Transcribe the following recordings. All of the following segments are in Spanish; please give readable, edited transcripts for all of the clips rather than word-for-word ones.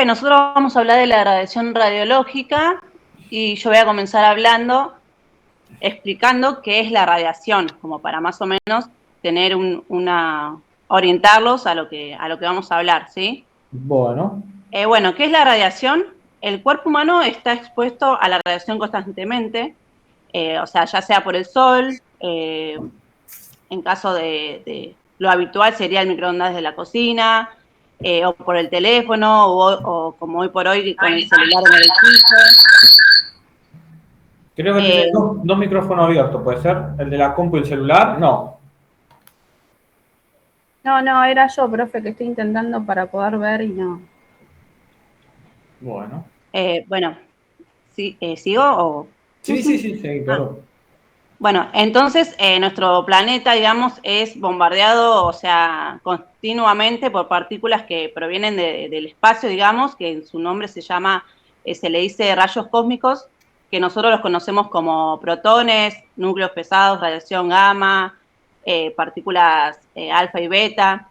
nosotros vamos a hablar de la radiación radiológica y yo voy a comenzar explicando qué es la radiación, como para más o menos tener orientarlos a lo que vamos a hablar, ¿sí? Bueno, Bueno, ¿qué es la radiación? El cuerpo humano está expuesto a la radiación constantemente, o sea, ya sea por el sol, en caso de lo habitual sería el microondas de la cocina, o por el teléfono, o como hoy por hoy con el celular en el piso. creo que tiene dos micrófonos abiertos, ¿puede ser? ¿El de la compu y el celular? No. No, era yo, profe, que estoy intentando para poder ver y no. Bueno. Bueno, ¿sí, ¿sigo? O... Sí, perdón. Bueno, entonces nuestro planeta, digamos, es bombardeado, o sea, continuamente por partículas que provienen del espacio, digamos, que en su nombre se le dice rayos cósmicos, que nosotros los conocemos como protones, núcleos pesados, radiación gamma, partículas alfa y beta.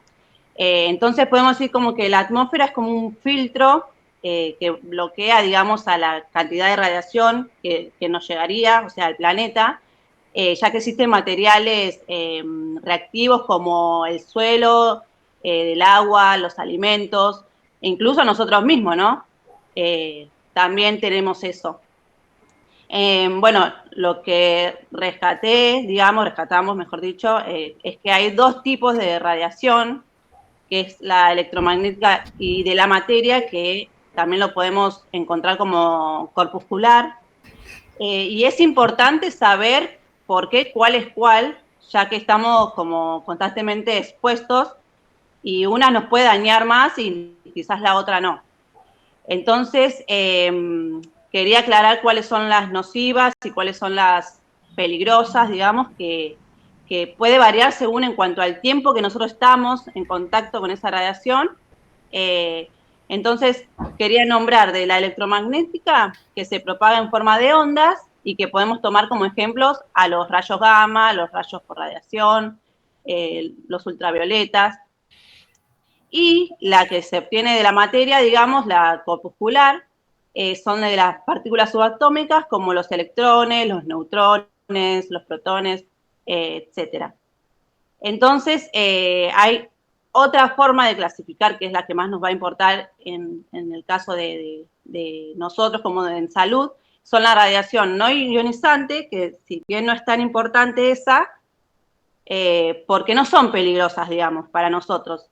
Entonces podemos decir como que la atmósfera es como un filtro que bloquea, digamos, a la cantidad de radiación que nos llegaría, o sea, al planeta, ya que existen materiales reactivos como el suelo, el agua, los alimentos, e incluso nosotros mismos, ¿no? También tenemos eso. Bueno, lo que rescatamos, mejor dicho, es que hay dos tipos de radiación, que es la electromagnética y de la materia, que también lo podemos encontrar como corpuscular. Y es importante saber por qué, cuál es cuál, ya que estamos como constantemente expuestos y una nos puede dañar más y quizás la otra no. Entonces, quería aclarar cuáles son las nocivas y cuáles son las peligrosas, digamos, que puede variar según en cuanto al tiempo que nosotros estamos en contacto con esa radiación. Entonces, quería nombrar de la electromagnética, que se propaga en forma de ondas y que podemos tomar como ejemplos a los rayos gamma, los rayos por radiación, los ultravioletas. Y la que se obtiene de la materia, digamos, la corpuscular, son de las partículas subatómicas como los electrones, los neutrones, los protones, etcétera. Entonces, hay otra forma de clasificar, que es la que más nos va a importar en el caso de nosotros como en salud, son la radiación no ionizante, que si bien no es tan importante esa, porque no son peligrosas, digamos, para nosotros,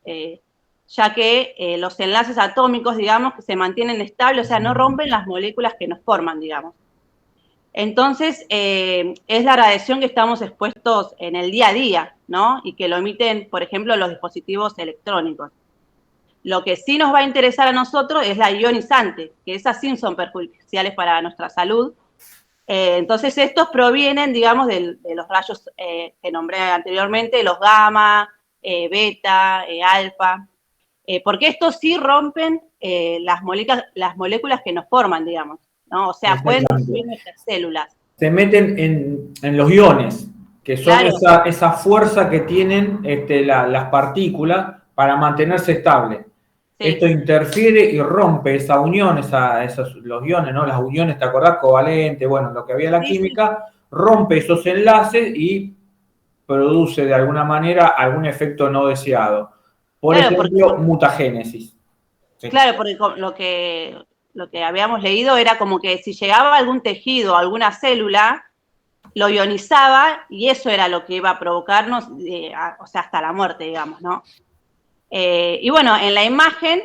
ya que los enlaces atómicos, digamos, que se mantienen estables, o sea, no rompen las moléculas que nos forman, digamos. Entonces, es la radiación que estamos expuestos en el día a día, ¿no? Y que lo emiten, por ejemplo, los dispositivos electrónicos. Lo que sí nos va a interesar a nosotros es la ionizante, que esas sí son perjudiciales para nuestra salud. Entonces, estos provienen, digamos, de los rayos que nombré anteriormente, los gamma, beta, alfa, porque estos sí rompen las moléculas que nos forman, digamos, ¿no? O sea, pueden destruir nuestras células. Se meten en los iones, que son Claro. esa fuerza que tienen las partículas para mantenerse estables. Sí. Esto interfiere y rompe esa unión, los iones, ¿no? Las uniones, ¿te acordás? Covalente, bueno, lo que había en la química, rompe esos enlaces y produce de alguna manera algún efecto no deseado. Por ejemplo, mutagénesis. Sí. Claro, porque lo que habíamos leído era como que si llegaba a algún tejido, a alguna célula, lo ionizaba y eso era lo que iba a provocarnos, o sea, hasta la muerte, digamos, ¿no? Y bueno, en la imagen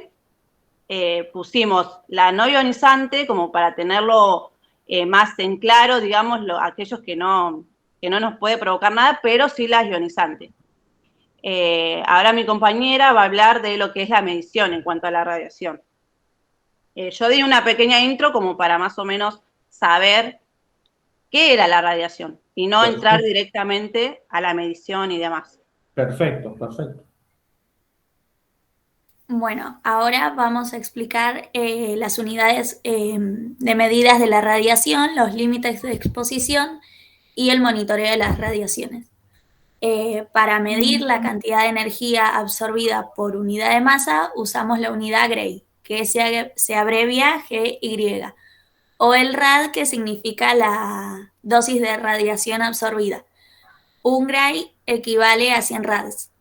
pusimos la no ionizante como para tenerlo más en claro, digamos, aquellos que no nos puede provocar nada, pero sí las ionizantes. Ahora mi compañera va a hablar de lo que es la medición en cuanto a la radiación. Yo di una pequeña intro como para más o menos saber qué era la radiación y no entrar directamente a la medición y demás. Perfecto. Bueno, ahora vamos a explicar las unidades de medidas de la radiación, los límites de exposición y el monitoreo de las radiaciones. Para medir la cantidad de energía absorbida por unidad de masa usamos la unidad Gray. que se abrevia GY, o el rad, que significa la dosis de radiación absorbida. Un gray equivale a 100 rads.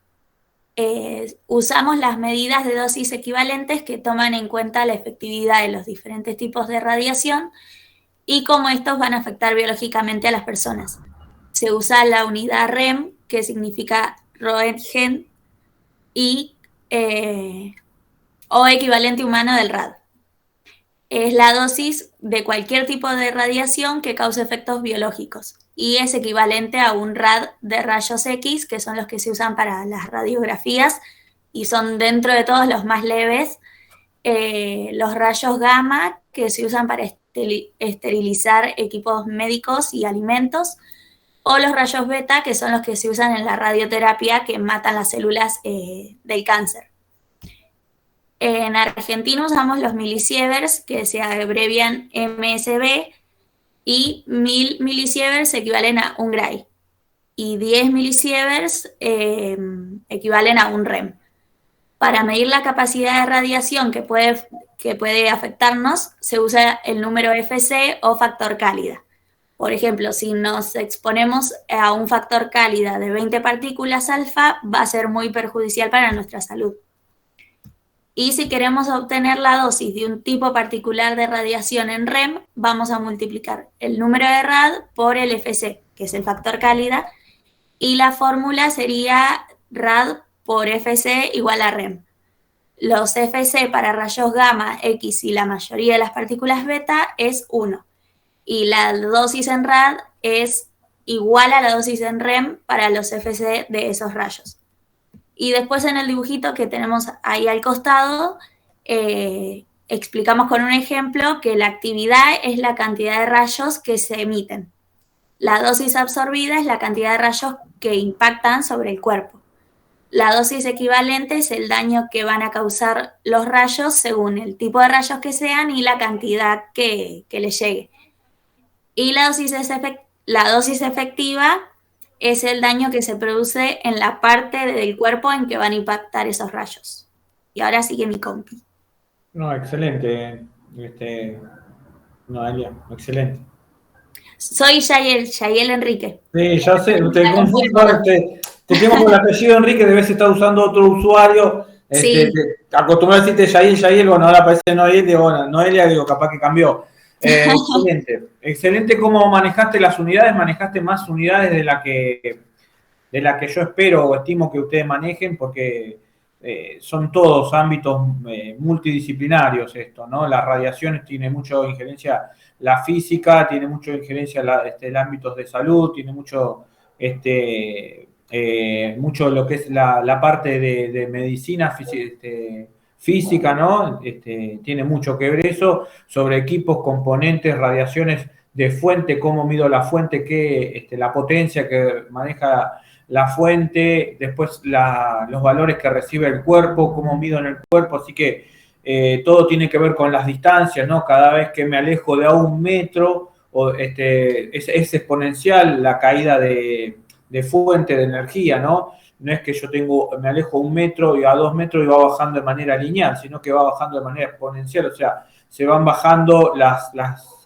Usamos las medidas de dosis equivalentes que toman en cuenta la efectividad de los diferentes tipos de radiación y cómo estos van a afectar biológicamente a las personas. Se usa la unidad REM, que significa Roentgen, y o equivalente humano del rad. Es la dosis de cualquier tipo de radiación que cause efectos biológicos y es equivalente a un rad de rayos X, que son los que se usan para las radiografías y son dentro de todos los más leves. Los rayos gamma, que se usan para esterilizar equipos médicos y alimentos, o los rayos beta, que son los que se usan en la radioterapia, que matan las células del cáncer. En Argentina usamos los milisieverts, que se abrevian MSB, y 1000 milisieverts equivalen a un gray, y 10 milisieverts equivalen a un REM. Para medir la capacidad de radiación que puede afectarnos, se usa el número FC o factor cálida. Por ejemplo, si nos exponemos a un factor cálida de 20 partículas alfa, va a ser muy perjudicial para nuestra salud. Y si queremos obtener la dosis de un tipo particular de radiación en REM, vamos a multiplicar el número de rad por el FC, que es el factor cálida, y la fórmula sería rad por FC igual a REM. Los FC para rayos gamma, X y la mayoría de las partículas beta es 1. Y la dosis en rad es igual a la dosis en REM para los FC de esos rayos. Y después en el dibujito que tenemos ahí al costado, explicamos con un ejemplo que la actividad es la cantidad de rayos que se emiten. La dosis absorbida es la cantidad de rayos que impactan sobre el cuerpo. La dosis equivalente es el daño que van a causar los rayos según el tipo de rayos que sean y la cantidad que les llegue. Y la dosis efectiva es el daño que se produce en la parte del cuerpo en que van a impactar esos rayos. Y ahora sigue mi compi. No, excelente, Noelia, excelente. Soy Yael Enrique. Sí, ya sé, te confundo, te tengo con el apellido Enrique, debes estar usando otro usuario. Sí. Acostumbrado a decirte Yael, bueno, ahora aparece Noelia, digo, bueno, Noelia, digo, capaz que cambió. Excelente cómo manejaste las unidades, manejaste más unidades de la que yo espero o estimo que ustedes manejen, porque son todos ámbitos multidisciplinarios esto, ¿no? Las radiaciones tiene mucha injerencia, la física tiene mucha injerencia el ámbito de salud, tiene mucho mucho lo que es la parte de medicina física, ¿no? Tiene mucho que ver eso, sobre equipos, componentes, radiaciones de fuente, cómo mido la fuente, la potencia que maneja la fuente, después los valores que recibe el cuerpo, cómo mido en el cuerpo, así que todo tiene que ver con las distancias, ¿no? Cada vez que me alejo de a 1 metro, es exponencial la caída de fuente de energía, ¿no? No es que yo me alejo 1 metro y a 2 metros y va bajando de manera lineal, sino que va bajando de manera exponencial, o sea, se van bajando las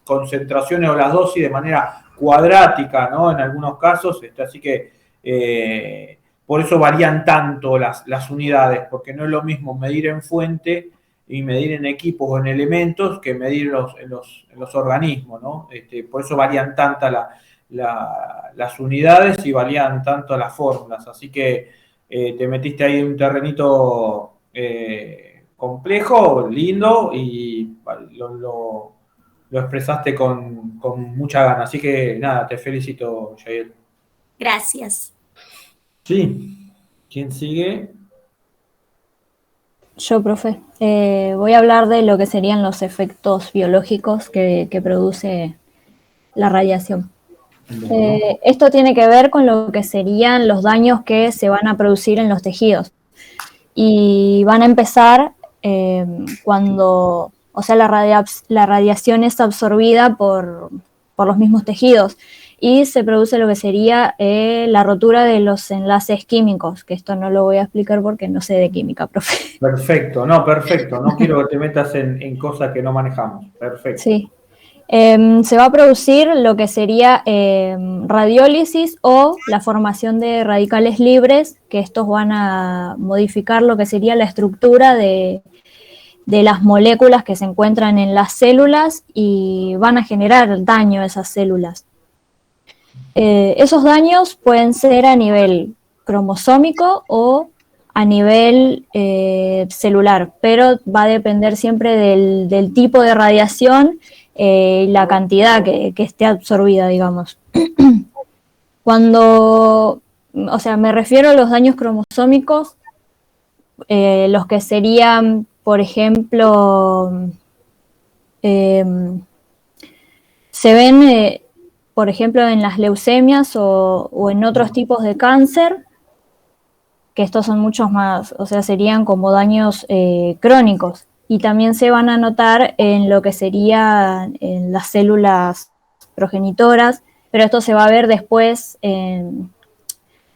concentraciones o las dosis de manera cuadrática, ¿no? En algunos casos, así que por eso varían tanto las unidades, porque no es lo mismo medir en fuente y medir en equipos o en elementos que medir en los organismos, ¿no? Por eso varían tanto las unidades y varían tanto las fórmulas, así que te metiste ahí en un terrenito complejo, lindo, y lo expresaste con mucha gana, así que nada, te felicito, Yael. Gracias. Sí, ¿quién sigue? Yo, profe. Voy a hablar de lo que serían los efectos biológicos que produce la radiación. Esto tiene que ver con lo que serían los daños que se van a producir en los tejidos. Y van a empezar cuando, o sea, la radiación es absorbida por los mismos tejidos. y se produce lo que sería la rotura de los enlaces químicos, que esto no lo voy a explicar porque no sé de química, profe. Perfecto, no quiero que te metas en cosas que no manejamos, perfecto. Sí. Se va a producir lo que sería radiólisis o la formación de radicales libres, que estos van a modificar lo que sería la estructura de las moléculas que se encuentran en las células y van a generar daño a esas células. Esos daños pueden ser a nivel cromosómico o a nivel celular, pero va a depender siempre del tipo de radiación y la cantidad que esté absorbida, digamos. Cuando, o sea, me refiero a los daños cromosómicos, los que serían, por ejemplo, se ven, por ejemplo, en las leucemias o en otros tipos de cáncer, que estos son muchos más, o sea, serían como daños crónicos. Y también se van a notar en lo que sería en las células progenitoras, pero esto se va a ver después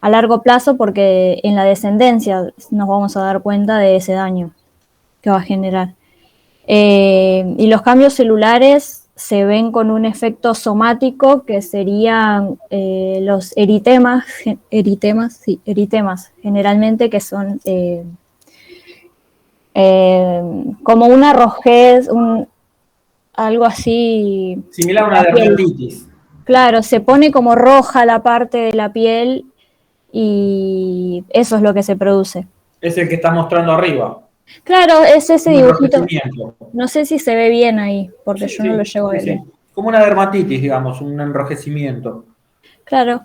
a largo plazo porque en la descendencia nos vamos a dar cuenta de ese daño que va a generar. Y los cambios celulares se ven con un efecto somático que serían los eritemas, generalmente, que son como una rojez, algo así. Similar a una dermatitis. Claro, se pone como roja la parte de la piel y eso es lo que se produce. Es el que está mostrando arriba. Claro, es ese dibujito. Enrojecimiento. No sé si se ve bien ahí, porque yo no lo llego a ver bien. Como una dermatitis, digamos, un enrojecimiento. Claro.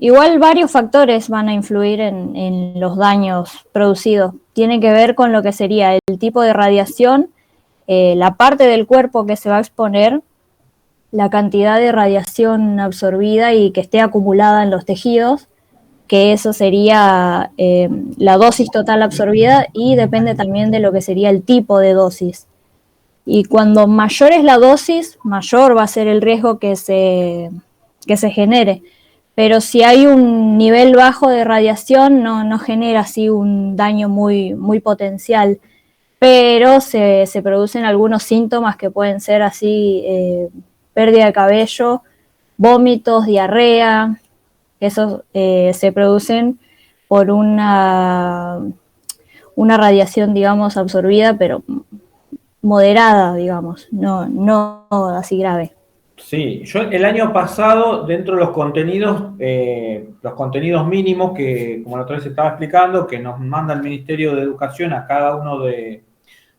Igual varios factores van a influir en los daños producidos. Tiene que ver con lo que sería el tipo de radiación, la parte del cuerpo que se va a exponer, la cantidad de radiación absorbida y que esté acumulada en los tejidos, que eso sería la dosis total absorbida, y depende también de lo que sería el tipo de dosis. Y cuando mayor es la dosis, mayor va a ser el riesgo que se genere. Pero si hay un nivel bajo de radiación, no genera así un daño muy, muy potencial. Pero se producen algunos síntomas que pueden ser así, pérdida de cabello, vómitos, diarrea. Esos se producen por una radiación, digamos, absorbida, pero moderada, digamos, no así grave. Sí, yo el año pasado, dentro de los contenidos mínimos que, como la otra vez estaba explicando, que nos manda el Ministerio de Educación a cada uno de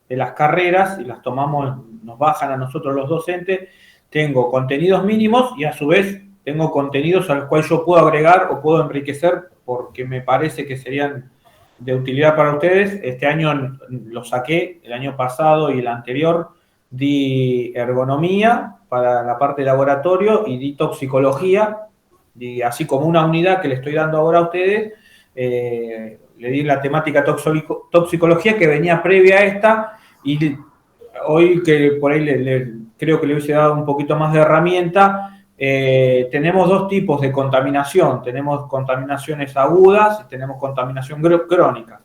las carreras y las tomamos, nos bajan a nosotros los docentes, tengo contenidos mínimos y a su vez tengo contenidos a los cuales yo puedo agregar o puedo enriquecer porque me parece que serían de utilidad para ustedes. Este año lo saqué, el año pasado y el anterior di ergonomía para la parte de laboratorio y di toxicología, y así como una unidad que le estoy dando ahora a ustedes, le di la temática toxicología que venía previa a esta, y hoy que por ahí creo que le hubiese dado un poquito más de herramienta. Tenemos dos tipos de contaminación, tenemos contaminaciones agudas y tenemos contaminación crónica.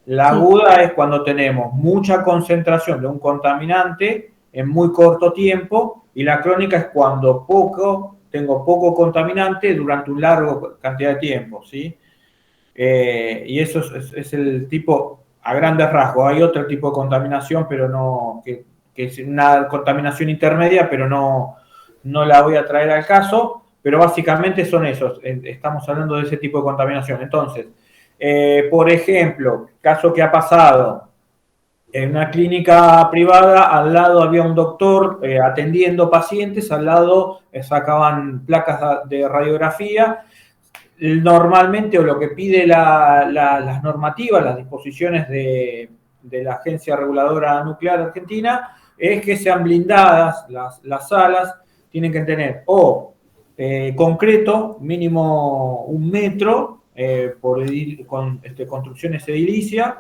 La aguda es cuando tenemos mucha concentración de un contaminante en muy corto tiempo, y la crónica es cuando tengo poco contaminante durante un largo cantidad de tiempo, ¿sí? Y eso es el tipo a grandes rasgos. Hay otro tipo de contaminación, pero no, que es una contaminación intermedia, pero no la voy a traer al caso, pero básicamente son esos. Estamos hablando de ese tipo de contaminación. Entonces, por ejemplo, caso que ha pasado en una clínica privada, al lado había un doctor atendiendo pacientes, al lado sacaban placas de radiografía. Normalmente, o lo que pide las normativas, las disposiciones de la Agencia Reguladora Nuclear Argentina, es que sean blindadas las salas, tienen que tener o concreto, mínimo 1 metro, con construcciones edilicias,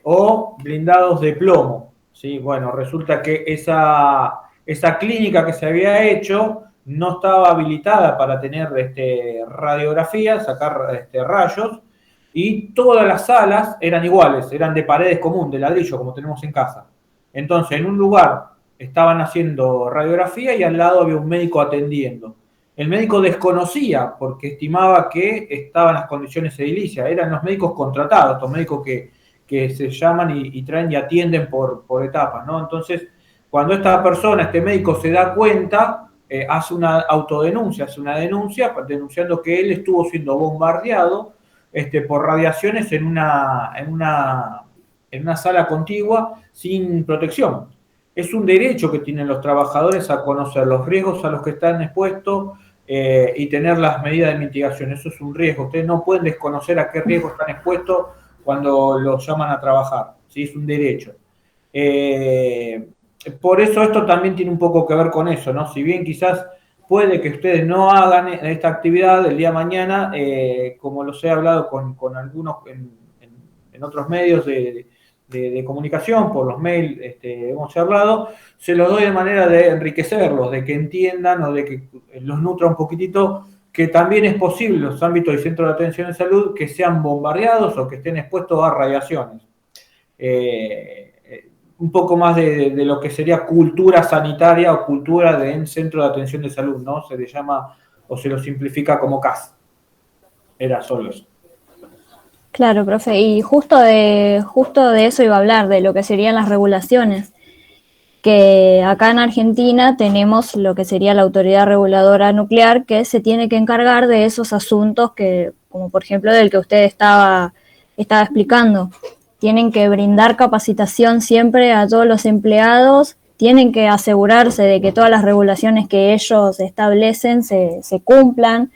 o blindados de plomo, ¿sí? Bueno, resulta que esa clínica que se había hecho no estaba habilitada para tener radiografía, sacar rayos, y todas las salas eran iguales, eran de paredes común, de ladrillo, como tenemos en casa. Entonces, en un lugar estaban haciendo radiografía y al lado había un médico atendiendo. El médico desconocía porque estimaba que estaban las condiciones edilicias. Eran los médicos contratados, estos médicos que se llaman y traen y atienden por etapas, ¿no? Entonces, cuando esta persona, este médico, se da cuenta, hace una autodenuncia, hace una denuncia denunciando que él estuvo siendo bombardeado por radiaciones en una sala contigua sin protección. Es un derecho que tienen los trabajadores a conocer los riesgos a los que están expuestos y tener las medidas de mitigación. Eso es un riesgo. Ustedes no pueden desconocer a qué riesgo están expuestos cuando los llaman a trabajar. ¿Sí? Es un derecho. Por eso esto también tiene un poco que ver con eso, ¿no? Si bien quizás puede que ustedes no hagan esta actividad el día de mañana, como los he hablado con algunos en otros medios de comunicación, por los mails hemos charlado, se los doy de manera de enriquecerlos, de que entiendan o de que los nutra un poquitito, que también es posible en los ámbitos y centros de atención en salud que sean bombardeados o que estén expuestos a radiaciones. Un poco más de lo que sería cultura sanitaria o cultura en centro de atención de salud, ¿no? Se le llama o se lo simplifica como CAS. Era solo eso. Claro, profe, y justo de eso iba a hablar, de lo que serían las regulaciones, que acá en Argentina tenemos lo que sería la Autoridad Reguladora Nuclear, que se tiene que encargar de esos asuntos que, como por ejemplo del que usted estaba explicando. Tienen que brindar capacitación siempre a todos los empleados, tienen que asegurarse de que todas las regulaciones que ellos establecen se cumplan,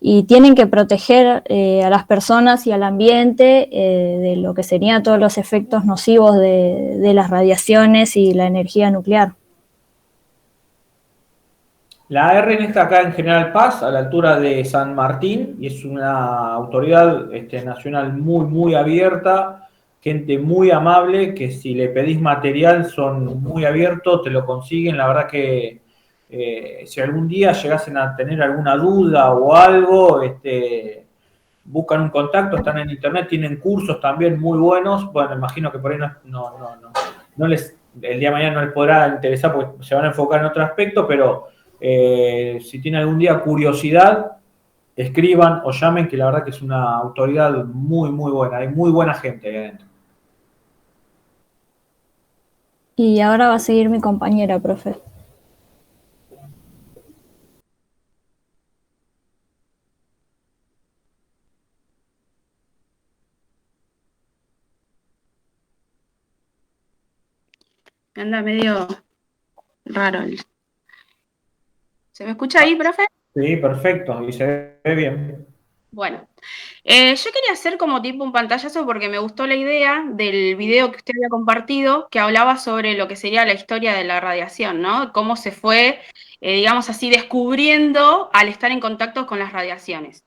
y tienen que proteger a las personas y al ambiente de lo que serían todos los efectos nocivos de las radiaciones y la energía nuclear. La ARN está acá en General Paz, a la altura de San Martín, y es una autoridad nacional muy, muy abierta, gente muy amable, que si le pedís material son muy abiertos, te lo consiguen. La verdad que si algún día llegasen a tener alguna duda o algo, buscan un contacto, están en internet, tienen cursos también muy buenos. Bueno, imagino que por ahí no les, el día de mañana no les podrá interesar porque se van a enfocar en otro aspecto, pero si tienen algún día curiosidad, escriban o llamen, que la verdad que es una autoridad muy, muy buena. Hay muy buena gente ahí adentro. Y ahora va a seguir mi compañera, profe. Anda medio raro. ¿Se me escucha ahí, profe? Sí, perfecto, y se ve bien. Bueno, yo quería hacer como tipo un pantallazo porque me gustó la idea del video que usted había compartido, que hablaba sobre lo que sería la historia de la radiación, ¿no? Cómo se fue, digamos así, descubriendo al estar en contacto con las radiaciones.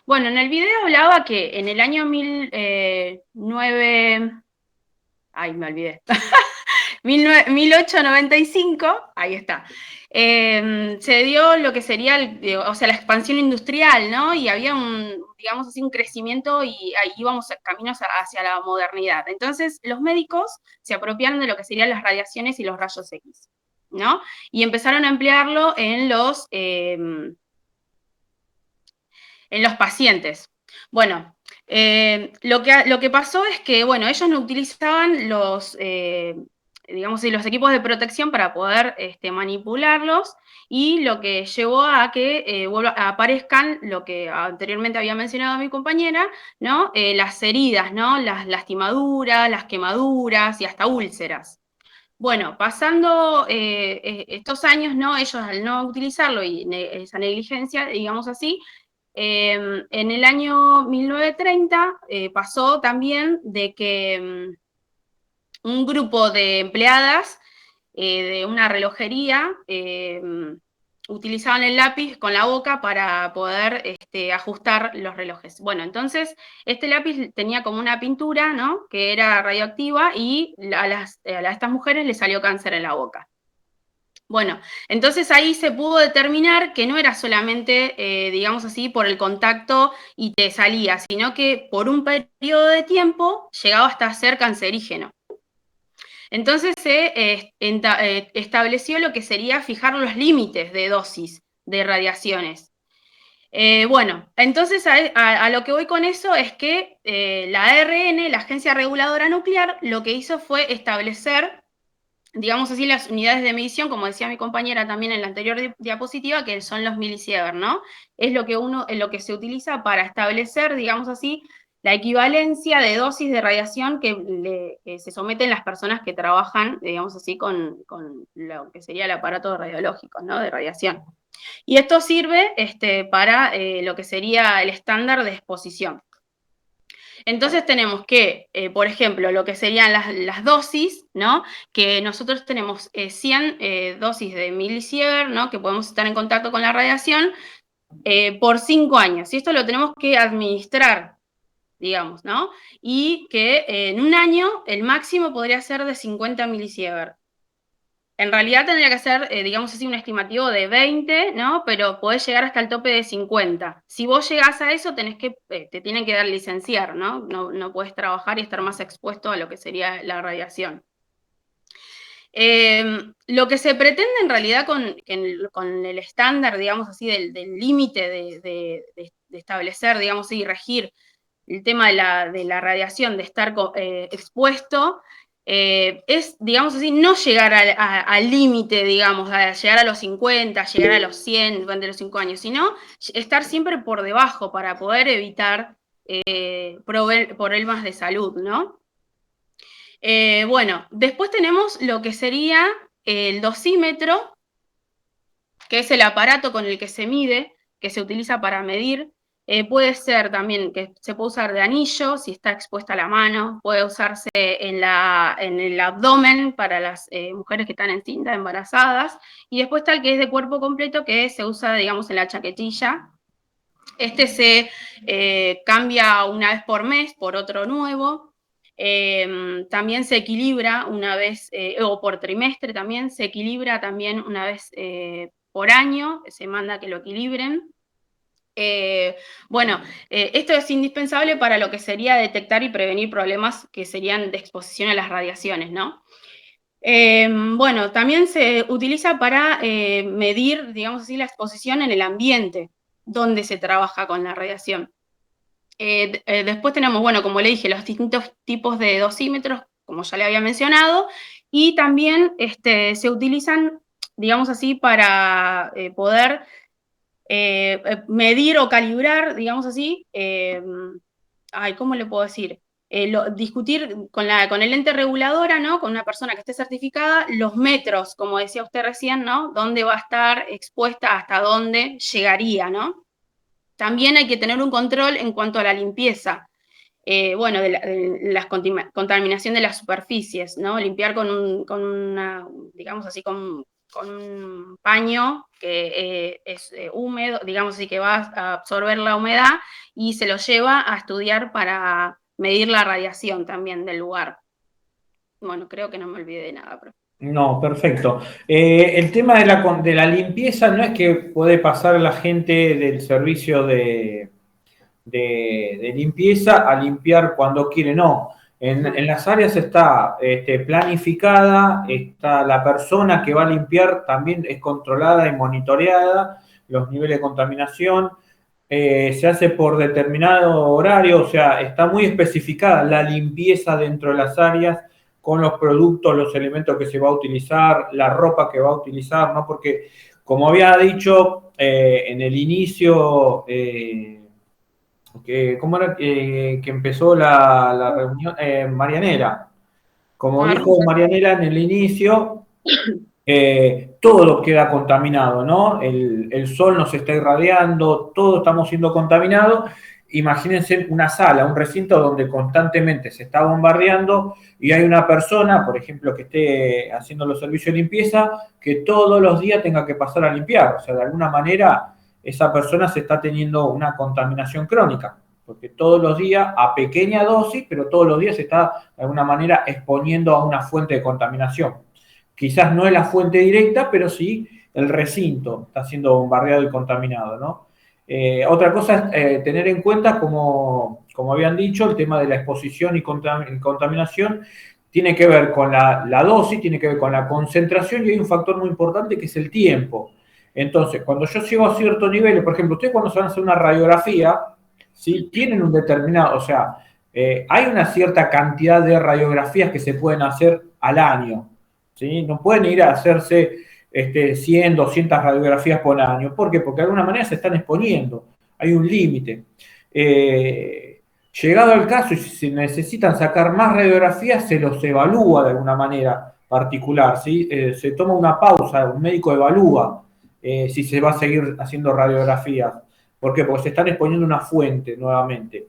Bueno, en el video hablaba que en el año 1895, ahí está, se dio lo que sería, la expansión industrial, ¿no? Y había digamos así, un crecimiento y ahí íbamos caminos hacia la modernidad. Entonces, los médicos se apropiaron de lo que serían las radiaciones y los rayos X, ¿no? Y empezaron a emplearlo en los pacientes. Bueno, lo que pasó es que, bueno, ellos no utilizaban los equipos de protección para poder manipularlos, y lo que llevó a que aparezcan lo que anteriormente había mencionado mi compañera, ¿no? Las heridas, ¿no? Las lastimaduras, las quemaduras y hasta úlceras. Bueno, pasando estos años, ¿no? Ellos al no utilizarlo y esa negligencia, digamos así, en el año 1930 pasó también de que un grupo de empleadas de una relojería utilizaban el lápiz con la boca para poder ajustar los relojes. Bueno, entonces este lápiz tenía como una pintura, ¿no? Que era radioactiva, y a estas mujeres les salió cáncer en la boca. Bueno, entonces ahí se pudo determinar que no era solamente, digamos así, por el contacto y te salía, sino que por un periodo de tiempo llegaba hasta ser cancerígeno. Entonces se estableció lo que sería fijar los límites de dosis de radiaciones. Bueno, entonces a lo que voy con eso es que la ARN, la Agencia Reguladora Nuclear, lo que hizo fue establecer, digamos así, las unidades de medición, como decía mi compañera también en la anterior diapositiva, que son los milisievert, ¿no? Es lo que se utiliza para establecer, digamos así, la equivalencia de dosis de radiación que se someten las personas que trabajan, digamos así, con lo que sería el aparato radiológico, ¿no? De radiación. Y esto sirve para lo que sería el estándar de exposición. Entonces tenemos que, por ejemplo, lo que serían las dosis, ¿no? Que nosotros tenemos 100 dosis de milisievert, ¿no? Que podemos estar en contacto con la radiación por 5 años. Y esto lo tenemos que administrar, digamos, ¿no? Y que en un año el máximo podría ser de 50 milisievert. En realidad tendría que ser, digamos así, un estimativo de 20, ¿no? Pero podés llegar hasta el tope de 50. Si vos llegás a eso, te tienen que dar licenciar, ¿no? No podés trabajar y estar más expuesto a lo que sería la radiación. Lo que se pretende en realidad con el estándar, digamos así, del límite de establecer, digamos así, regir el tema de la radiación, de estar expuesto, es, digamos así, no llegar al límite, digamos, a llegar a los 50, llegar a los 100 durante los 5 años, sino estar siempre por debajo para poder evitar problemas de salud, ¿no? Bueno, después tenemos lo que sería el dosímetro, que es el aparato con el que se mide, que se utiliza para medir. Puede ser también que se puede usar de anillo, si está expuesta la mano, puede usarse en el abdomen para las mujeres que están encintas, embarazadas, y después está el que es de cuerpo completo, que se usa, digamos, en la chaquetilla. Este se cambia una vez por mes por otro nuevo. También se equilibra una vez, o por trimestre también, se equilibra también una vez por año, se manda que lo equilibren. Bueno, esto es indispensable para lo que sería detectar y prevenir problemas que serían de exposición a las radiaciones, ¿no? Bueno, también se utiliza para medir, digamos así, la exposición en el ambiente donde se trabaja con la radiación. Después tenemos, bueno, como le dije, los distintos tipos de dosímetros, como ya le había mencionado, y también se utilizan, digamos así, para poder medir o calibrar, digamos así, ¿cómo le puedo decir? Discutir con el ente reguladora, ¿no? Con una persona que esté certificada, los metros, como decía usted recién, ¿no? Dónde va a estar expuesta, hasta dónde llegaría, ¿no? También hay que tener un control en cuanto a la limpieza, bueno, de la contaminación de las superficies, ¿no? Limpiar con una, digamos así, con un paño que es húmedo, digamos así, que va a absorber la humedad y se lo lleva a estudiar para medir la radiación también del lugar. Bueno, creo que no me olvidé de nada, profe. No, perfecto. El tema de la limpieza no es que puede pasar la gente del servicio de limpieza a limpiar cuando quiere, no. En las áreas está planificada, está la persona que va a limpiar, también es controlada y monitoreada, los niveles de contaminación, se hace por determinado horario, o sea, está muy especificada la limpieza dentro de las áreas, con los productos, los elementos que se va a utilizar, la ropa que va a utilizar, ¿no? Porque, como había dicho en el inicio, ¿cómo era que empezó la reunión? Marianela. Como dijo Marianela en el inicio, todo queda contaminado, ¿no? El sol nos está irradiando, todos estamos siendo contaminados. Imagínense una sala, un recinto donde constantemente se está bombardeando y hay una persona, por ejemplo, que esté haciendo los servicios de limpieza, que todos los días tenga que pasar a limpiar. O sea, de alguna manera esa persona se está teniendo una contaminación crónica, porque todos los días, a pequeña dosis, pero todos los días se está de alguna manera exponiendo a una fuente de contaminación. Quizás no es la fuente directa, pero sí el recinto está siendo bombardeado y contaminado, ¿no? Otra cosa es tener en cuenta, como habían dicho, el tema de la exposición y contaminación tiene que ver con la dosis, tiene que ver con la concentración y hay un factor muy importante que es el tiempo. Entonces, cuando yo llego a cierto nivel, por ejemplo, ustedes cuando se van a hacer una radiografía, ¿sí? Tienen un determinado, o sea, hay una cierta cantidad de radiografías que se pueden hacer al año, ¿sí? No pueden ir a hacerse 100, 200 radiografías por año. ¿Por qué? Porque de alguna manera se están exponiendo. Hay un límite. Llegado el caso y si se necesitan sacar más radiografías, se los evalúa de alguna manera particular, ¿sí? Se toma una pausa, un médico evalúa si se va a seguir haciendo radiografías. ¿Por qué? Porque se están exponiendo una fuente nuevamente.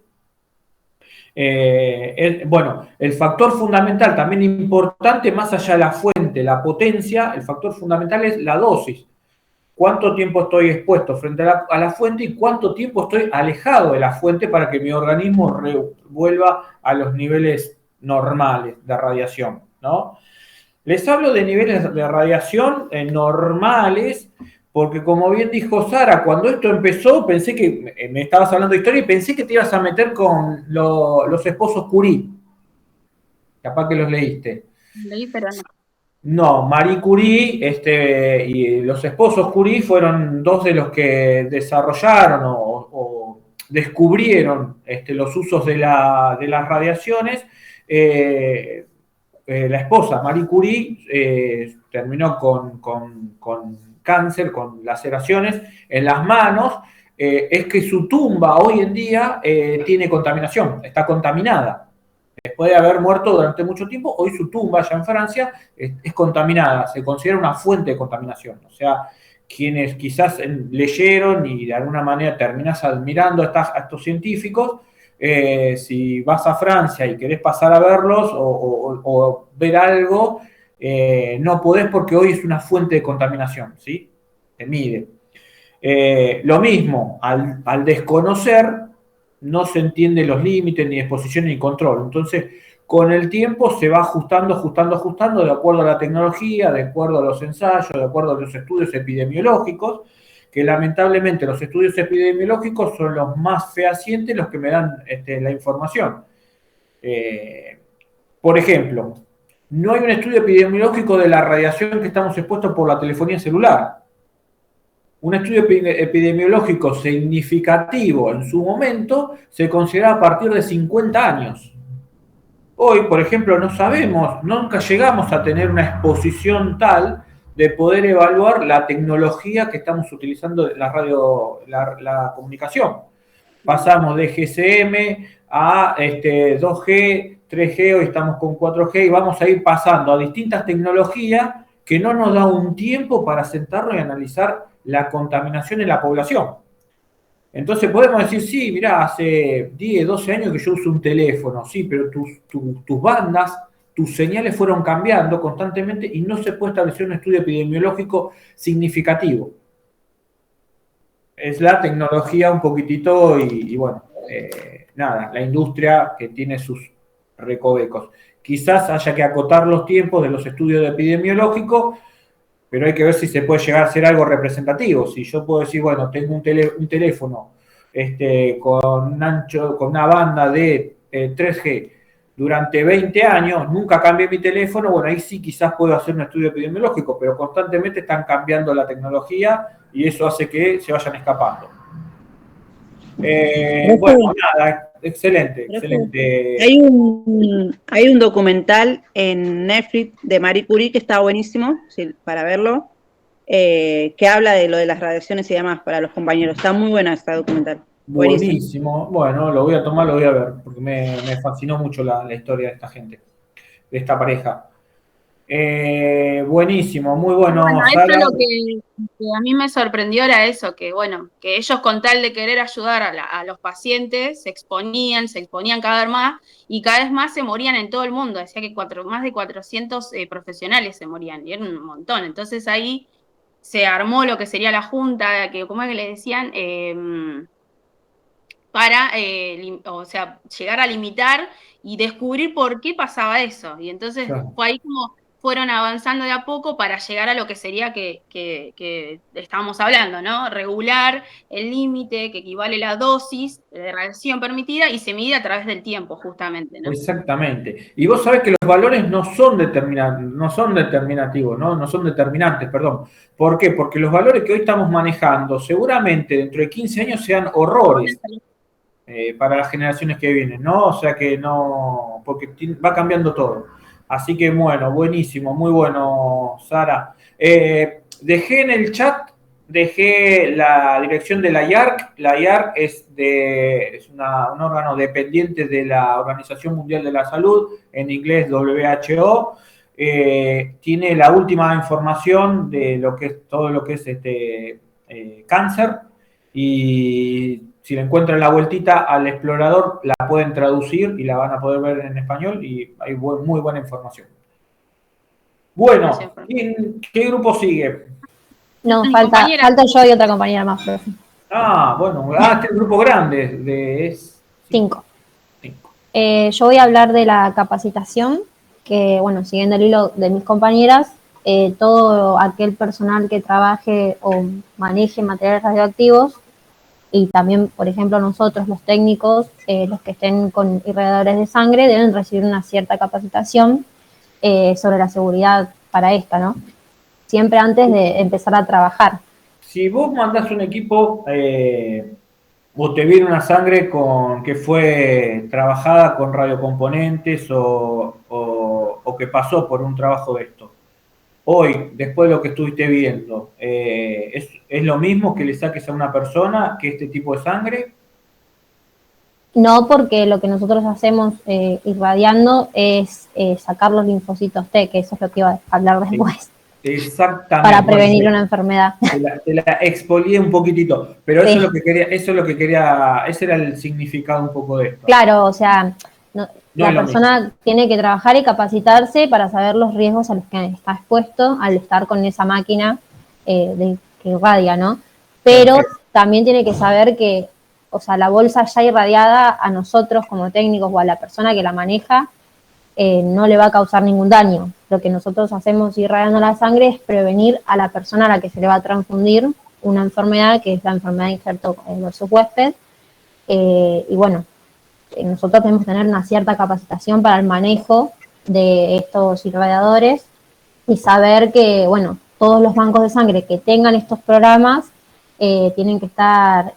Bueno, el factor fundamental también importante, más allá de la fuente, la potencia, el factor fundamental es la dosis. Cuánto tiempo estoy expuesto frente a la fuente y cuánto tiempo estoy alejado de la fuente para que mi organismo vuelva a los niveles normales de radiación, ¿no? Les hablo de niveles de radiación normales porque, como bien dijo Sara, cuando esto empezó pensé que me estabas hablando de historia y pensé que te ibas a meter con los esposos Curie. Capaz que los leíste. Leí, pero no. No, Marie Curie y los esposos Curie fueron dos de los que desarrollaron o descubrieron los usos de las radiaciones. La esposa, Marie Curie, terminó con cáncer, con laceraciones en las manos. Es que su tumba hoy en día tiene contaminación, está contaminada. Después de haber muerto durante mucho tiempo, hoy su tumba allá en Francia es contaminada, se considera una fuente de contaminación. O sea, quienes quizás leyeron y de alguna manera terminás admirando a estos científicos, si vas a Francia y querés pasar a verlos o ver algo, no podés porque hoy es una fuente de contaminación, ¿sí? Se mide. Lo mismo, al desconocer, no se entienden los límites, ni exposición, ni control. Entonces, con el tiempo se va ajustando de acuerdo a la tecnología, de acuerdo a los ensayos, de acuerdo a los estudios epidemiológicos, que lamentablemente los estudios epidemiológicos son los más fehacientes, los que me dan la información. Por ejemplo, no hay un estudio epidemiológico de la radiación que estamos expuestos por la telefonía celular. Un estudio epidemiológico significativo en su momento se considera a partir de 50 años. Hoy, por ejemplo, no sabemos, nunca llegamos a tener una exposición tal de poder evaluar la tecnología que estamos utilizando en la comunicación. Pasamos de GSM a 2G, 3G, hoy estamos con 4G y vamos a ir pasando a distintas tecnologías que no nos da un tiempo para sentarnos y analizar la contaminación en la población. Entonces podemos decir, sí, mirá, hace 10, 12 años que yo uso un teléfono, sí, pero tus bandas, tus señales fueron cambiando constantemente y no se puede establecer un estudio epidemiológico significativo. Es la tecnología un poquitito y bueno, nada, la industria que tiene sus recovecos. Quizás haya que acotar los tiempos de los estudios epidemiológicos, pero hay que ver si se puede llegar a ser algo representativo. Si yo puedo decir, bueno, tengo un teléfono con una banda de 3G durante 20 años, nunca cambié mi teléfono, bueno, ahí sí quizás puedo hacer un estudio epidemiológico, pero constantemente están cambiando la tecnología y eso hace que se vayan escapando. Bueno, nada, excelente. Hay un documental en Netflix de Marie Curie que está buenísimo, sí, para verlo, que habla de lo de las radiaciones y demás para los compañeros. Está muy buena esta documental. Buenísimo. Bueno, lo voy a tomar, lo voy a ver, porque me fascinó mucho la historia de esta gente, de esta pareja. Buenísimo, muy bueno. Bueno, eso lo que a mí me sorprendió era eso, que bueno, que ellos con tal de querer ayudar a los pacientes se exponían cada vez más y cada vez más se morían en todo el mundo. Decía que más de 400 profesionales se morían y era un montón. Entonces ahí se armó lo que sería la junta, que como es que le decían, para llegar a limitar y descubrir por qué pasaba eso. Y entonces fue ahí como fueron avanzando de a poco para llegar a lo que sería que estábamos hablando, ¿no? Regular el límite que equivale a la dosis de radiación permitida y se mide a través del tiempo, justamente, ¿no? Exactamente. Y vos sabés que los valores no son determinativos, ¿no? No son determinantes, perdón. ¿Por qué? Porque los valores que hoy estamos manejando seguramente dentro de 15 años sean horrores para las generaciones que vienen, ¿no? O sea que no, porque va cambiando todo. Así que bueno, buenísimo, muy bueno, Sara. Dejé en el chat, dejé la dirección de la IARC. La IARC es un órgano dependiente de la Organización Mundial de la Salud, en inglés WHO. Tiene la última información de lo que es todo lo que es cáncer, y si le encuentran la vueltita al explorador, la pueden traducir y la van a poder ver en español, y hay muy buena información. Bueno, ¿qué grupo sigue? No, falta yo y otra compañera más, profe. Bueno, este es un grupo grande, es 5. Yo voy a hablar de la capacitación, que, bueno, siguiendo el hilo de mis compañeras, todo aquel personal que trabaje o maneje materiales radioactivos, y también, por ejemplo, nosotros, los técnicos, los que estén con irradiadores de sangre, deben recibir una cierta capacitación sobre la seguridad para esta, ¿no? Siempre antes de empezar a trabajar. Si vos mandás un equipo o te viene una sangre que fue trabajada con radiocomponentes o que pasó por un trabajo de esto, hoy, después de lo que estuviste viendo, ¿es lo mismo que le saques a una persona que este tipo de sangre? No, porque lo que nosotros hacemos irradiando es sacar los linfocitos T, que eso es lo que iba a hablar después. Exactamente. Para prevenir una enfermedad. Te la expolié un poquitito, pero sí. Eso es lo que quería, ese era el significado un poco de esto. Claro, o sea, la persona tiene que trabajar y capacitarse para saber los riesgos a los que está expuesto al estar con esa máquina que irradia, ¿no? Pero también tiene que saber que, o sea, la bolsa ya irradiada a nosotros como técnicos o a la persona que la maneja no le va a causar ningún daño. Lo que nosotros hacemos irradiando la sangre es prevenir a la persona a la que se le va a transfundir una enfermedad, que es la enfermedad de injerto versus huésped, y bueno, nosotros tenemos que tener una cierta capacitación para el manejo de estos irradiadores y saber que, bueno, todos los bancos de sangre que tengan estos programas tienen que estar,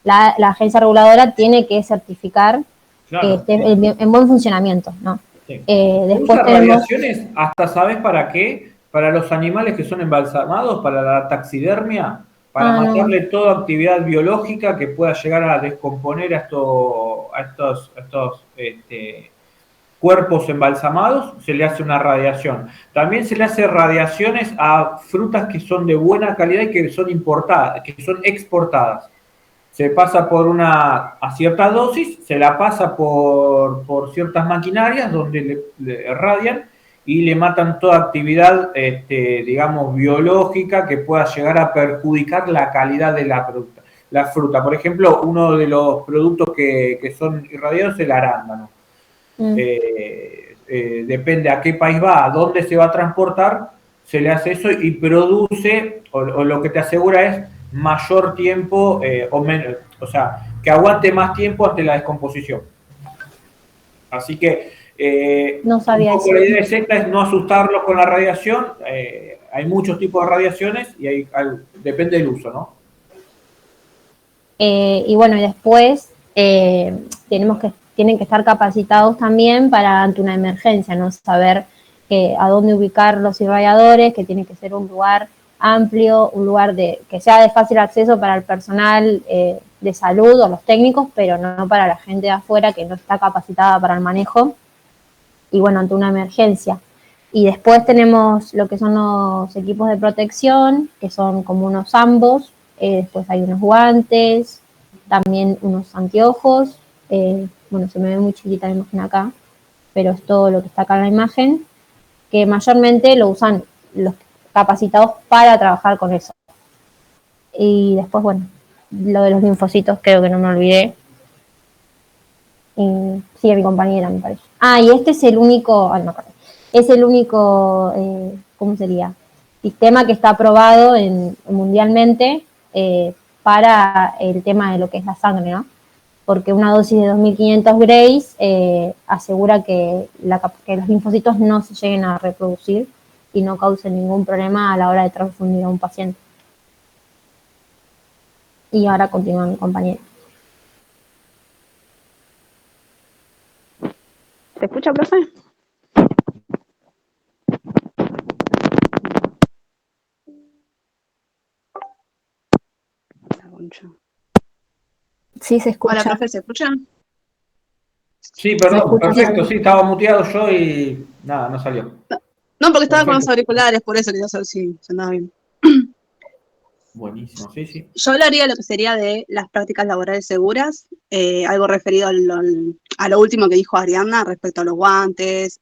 la agencia reguladora tiene que certificar que esté en buen funcionamiento, ¿no? Sí. Después radiaciones, hasta ¿sabes para qué? Para los animales que son embalsamados, para la taxidermia, para matarle toda actividad biológica que pueda llegar a descomponer a estos cuerpos embalsamados, se le hace una radiación. También se le hace radiaciones a frutas que son de buena calidad y que son importadas, que son exportadas. Se pasa a cierta dosis, se la pasa por ciertas maquinarias donde le radian y le matan toda actividad, digamos, biológica que pueda llegar a perjudicar la calidad de la fruta. Por ejemplo, uno de los productos que son irradiados es el arándano. Depende a qué país va, a dónde se va a transportar, se le hace eso y produce, o lo que te asegura es mayor tiempo o menos, o sea, que aguante más tiempo ante la descomposición. Así que no sabía un poco la idea exacta es no asustarlos con la radiación. Hay muchos tipos de radiaciones y depende del uso, ¿no? Y bueno, y después tienen que estar capacitados también para ante una emergencia, ¿no? Saber a dónde ubicar los irradiadores, que tiene que ser un lugar amplio, un lugar que sea de fácil acceso para el personal de salud o los técnicos, pero no para la gente de afuera que no está capacitada para el manejo, y bueno, ante una emergencia. Y después tenemos lo que son los equipos de protección, que son como unos ambos, después hay unos guantes, también unos anteojos, bueno, se me ve muy chiquita la imagen acá, pero es todo lo que está acá en la imagen, que mayormente lo usan los capacitados para trabajar con eso. Y después, bueno, lo de los linfocitos creo que no me olvidé. Sigue mi compañera, me parece. Y este es el único, no me acuerdo. es el único, ¿cómo sería? Sistema que está aprobado mundialmente para el tema de lo que es la sangre, ¿no? Porque una dosis de 2.500 grays asegura que los linfocitos no se lleguen a reproducir y no causen ningún problema a la hora de transfundir a un paciente. Y ahora continúa mi compañero. ¿Se escucha, profe? Sí, se escucha. Hola, profe, ¿se escucha? Sí, perdón, escucha, perfecto, sí. sí, estaba muteado yo y nada, no salió. No, porque estaba con los Perfecto. auriculares, por eso quería saber si se andaba bien. Buenísimo, sí, sí. Yo hablaría de lo que sería de las prácticas laborales seguras, algo referido a lo último que dijo Ariadna respecto a los guantes,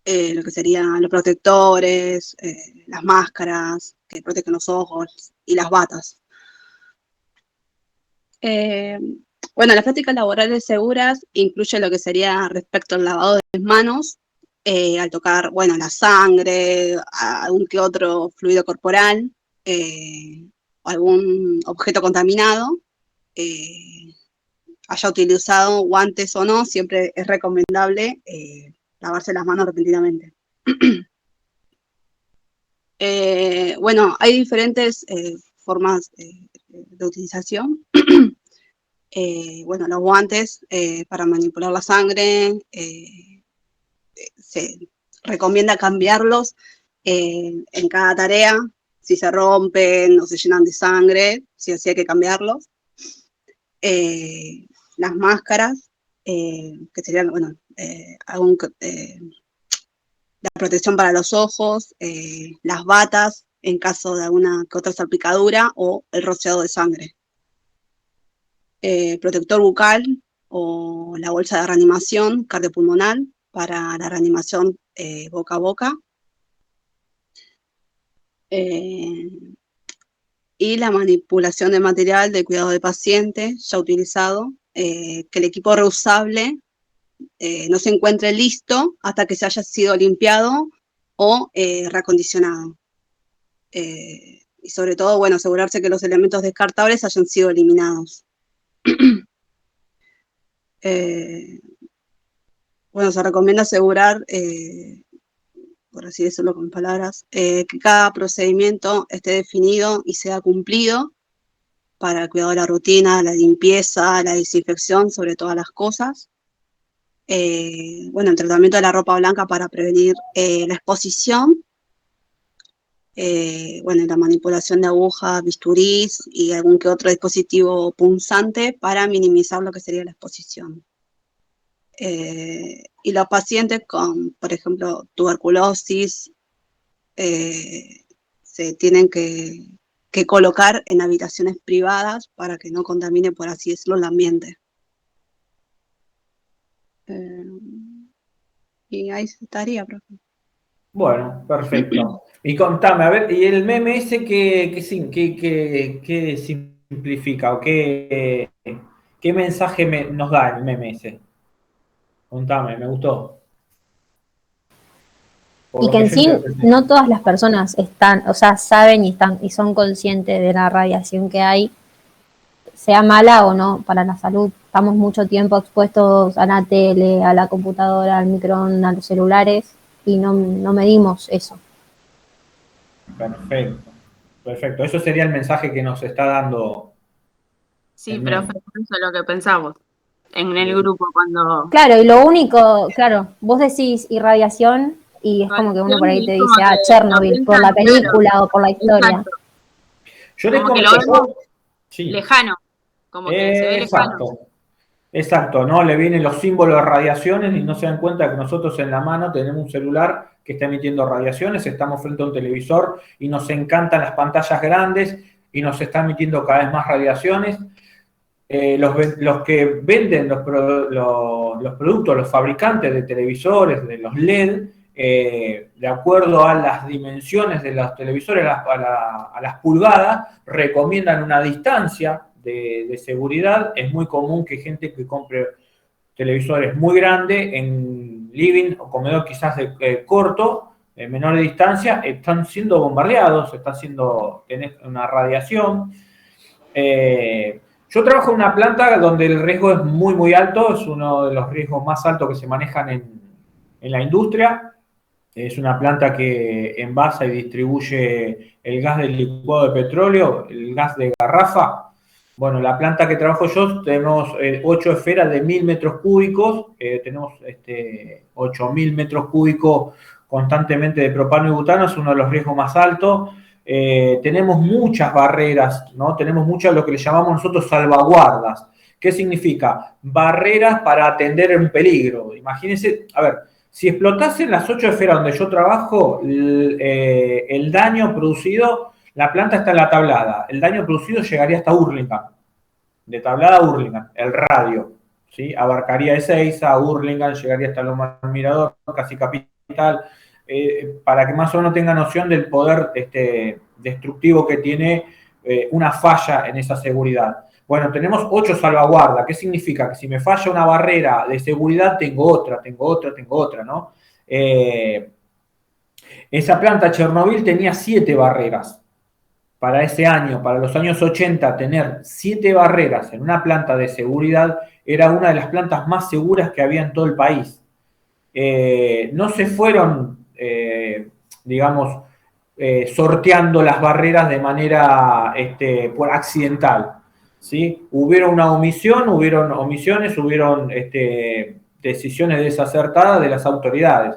lo que serían los protectores, las máscaras que protegen los ojos y las batas. Bueno, las prácticas laborales seguras incluyen lo que sería respecto al lavado de las manos, al tocar, bueno, la sangre, algún que otro fluido corporal, algún objeto contaminado, haya utilizado guantes o no, siempre es recomendable lavarse las manos repentinamente. Bueno, hay diferentes formas de utilización. Bueno, los guantes para manipular la sangre, se recomienda cambiarlos en cada tarea. Si se rompen o se llenan de sangre, sí o sí hay que cambiarlos. Las máscaras, que serían, bueno, la protección para los ojos, las batas en caso de alguna que otra salpicadura o el rociado de sangre. Protector bucal o la bolsa de reanimación cardiopulmonar para la reanimación boca a boca. Y la manipulación de material de cuidado de paciente ya utilizado, que el equipo reusable no se encuentre listo hasta que se haya sido limpiado o reacondicionado. Y sobre todo, bueno, asegurarse que los elementos descartables hayan sido eliminados. Bueno, se recomienda asegurar, por así decirlo con palabras, que cada procedimiento esté definido y sea cumplido para el cuidado de la rutina, la limpieza, la desinfección, sobre todas las cosas. Bueno, el tratamiento de la ropa blanca para prevenir la exposición. Bueno, la manipulación de agujas, bisturís y algún que otro dispositivo punzante para minimizar lo que sería la exposición. Y los pacientes con, por ejemplo, tuberculosis, se tienen que colocar en habitaciones privadas para que no contamine, por así decirlo, el ambiente. Y ahí estaría, profe. Bueno, perfecto. Y contame, a ver, ¿y el meme ese qué simplifica o qué mensaje nos da el meme ese? Contame, me gustó. Por Y lo que que en yo sí interpreté. no todas las personas están, o sea, saben y son conscientes de la radiación que hay, sea mala o no para la salud. Estamos mucho tiempo expuestos a la tele, a la computadora, al microondas, a los celulares y no medimos eso. Perfecto, perfecto. Eso sería el mensaje que nos está dando. Sí, profe, eso es lo que pensamos en el Bien. grupo cuando... Claro, y lo único, claro, vos decís irradiación y es como que uno por ahí te Es como dice, que Chernobyl, lo por la piensan, película claro, o por la historia. exacto. Yo les Como que lo comento. vemos Sí. lejano, como que se ve lejano. Exacto, ¿no? Le vienen los símbolos de radiaciones y no se dan cuenta que nosotros en la mano tenemos un celular que está emitiendo radiaciones, estamos frente a un televisor y nos encantan las pantallas grandes y nos está emitiendo cada vez más radiaciones. Los que venden los productos, los fabricantes de televisores, de los LED, de acuerdo a las dimensiones de los televisores, a las pulgadas, recomiendan una distancia de seguridad. Es muy común que gente que compre televisores muy grandes en living o comedor quizás corto, menor de distancia, están siendo bombardeados, tenés una radiación. Yo trabajo en una planta donde el riesgo es muy, muy alto, es uno de los riesgos más altos que se manejan en la industria. Es una planta que envasa y distribuye el gas del licuado de petróleo, el gas de garrafa. Bueno, la planta que trabajo yo tenemos 8 esferas de 1000 metros cúbicos, tenemos 8000 metros cúbicos constantemente de propano y butano, es uno de los riesgos más altos. Tenemos muchas barreras, ¿no? Tenemos muchas, lo que le llamamos nosotros salvaguardas. ¿Qué significa? Barreras para atender un peligro. Imagínense, a ver, si explotasen las 8 esferas donde yo trabajo, el daño producido, la planta está en la tablada, el daño producido llegaría hasta Hurlingham, de tablada a Hurlingham, el radio, ¿sí? Abarcaría Ezeiza, Hurlingham, llegaría hasta Loma del Mirador, casi Capital, para que más o menos tenga noción del poder destructivo que tiene una falla en esa seguridad. Bueno, tenemos 8 salvaguardas. ¿Qué significa? Que si me falla una barrera de seguridad, tengo otra, ¿no? Esa planta Chernobyl tenía 7 barreras. Para ese año, para los años 80, tener 7 barreras en una planta de seguridad era una de las plantas más seguras que había en todo el país. No se fueron, digamos, sorteando las barreras de manera por accidental. ¿Sí? Hubieron omisiones, hubieron decisiones desacertadas de las autoridades,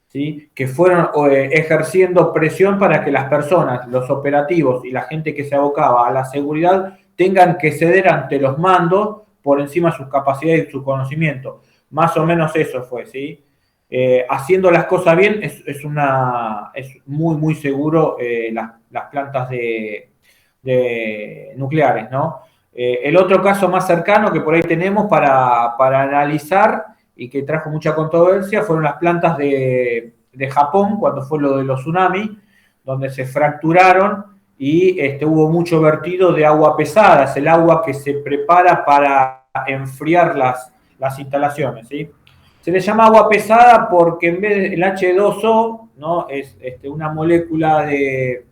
¿sí? Que fueron ejerciendo presión para que las personas, los operativos y la gente que se abocaba a la seguridad tengan que ceder ante los mandos por encima de sus capacidades y su conocimiento. Más o menos eso fue, ¿sí? Haciendo las cosas bien es muy, muy seguro las plantas de nucleares, ¿no? El otro caso más cercano que por ahí tenemos para analizar y que trajo mucha controversia fueron las plantas de Japón, cuando fue lo de los tsunamis, donde se fracturaron y hubo mucho vertido de agua pesada, es el agua que se prepara para enfriar las instalaciones, ¿sí? Se le llama agua pesada porque en vez del H2O, ¿no? Es una molécula de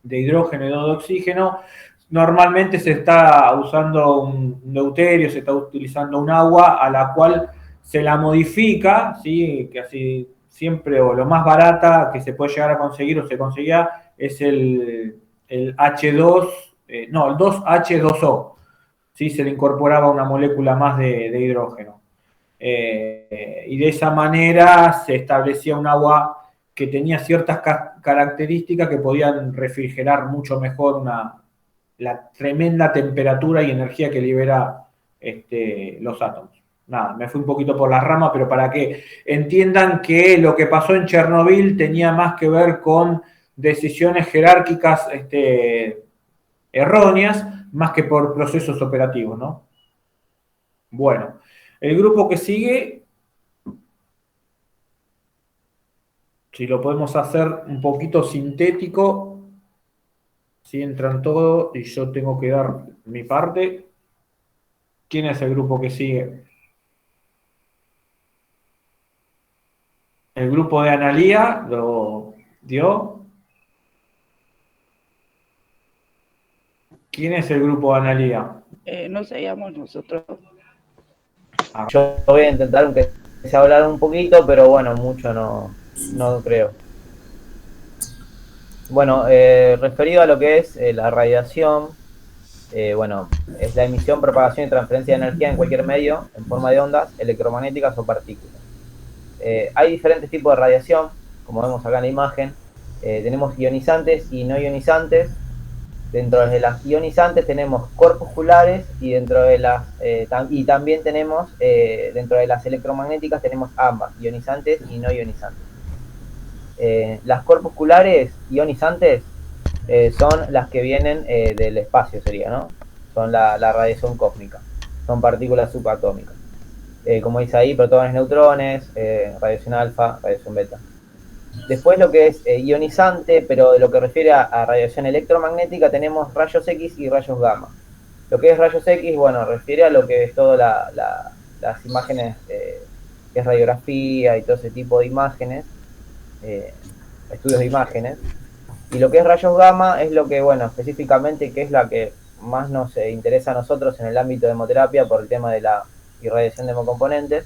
hidrógeno y de oxígeno. Normalmente se está usando un deuterio, se está utilizando un agua a la cual se la modifica, ¿sí? Que así siempre, o lo más barata que se puede llegar a conseguir o se conseguía, es el H2, el 2H2O, ¿sí? Se le incorporaba una molécula más de hidrógeno. Y de esa manera se establecía un agua que tenía ciertas características que podían refrigerar mucho mejor la tremenda temperatura y energía que libera los átomos. Nada, me fui un poquito por la rama, pero para que entiendan que lo que pasó en Chernobyl tenía más que ver con decisiones jerárquicas erróneas, más que por procesos operativos, ¿no? Bueno, el grupo que sigue, si lo podemos hacer un poquito sintético, si entran todos y yo tengo que dar mi parte. ¿Quién es el grupo que sigue? El grupo de Analía lo dio. ¿Quién es el grupo de Analía? No sabíamos nosotros. Yo voy a intentar, aunque sea hablar un poquito, pero bueno, mucho no creo. Bueno, referido a lo que es la radiación, bueno, es la emisión, propagación y transferencia de energía en cualquier medio en forma de ondas electromagnéticas o partículas. Hay diferentes tipos de radiación, como vemos acá en la imagen. Tenemos ionizantes y no ionizantes. Dentro de las ionizantes tenemos corpusculares y dentro de las y también tenemos dentro de las electromagnéticas tenemos ambas, ionizantes y no ionizantes. Las corpusculares ionizantes son las que vienen del espacio, sería, ¿no? Son la radiación cósmica, son partículas subatómicas. Como dice ahí, protones, neutrones, radiación alfa, radiación beta. Después lo que es ionizante, pero de lo que refiere a radiación electromagnética, tenemos rayos X y rayos gamma. Lo que es rayos X, bueno, refiere a lo que es todas las imágenes que es radiografía y todo ese tipo de imágenes, estudios de imágenes. Y lo que es rayos gamma es lo que, bueno, específicamente, que es la que más nos interesa a nosotros en el ámbito de hemoterapia por el tema de la irradiación de hemocomponentes.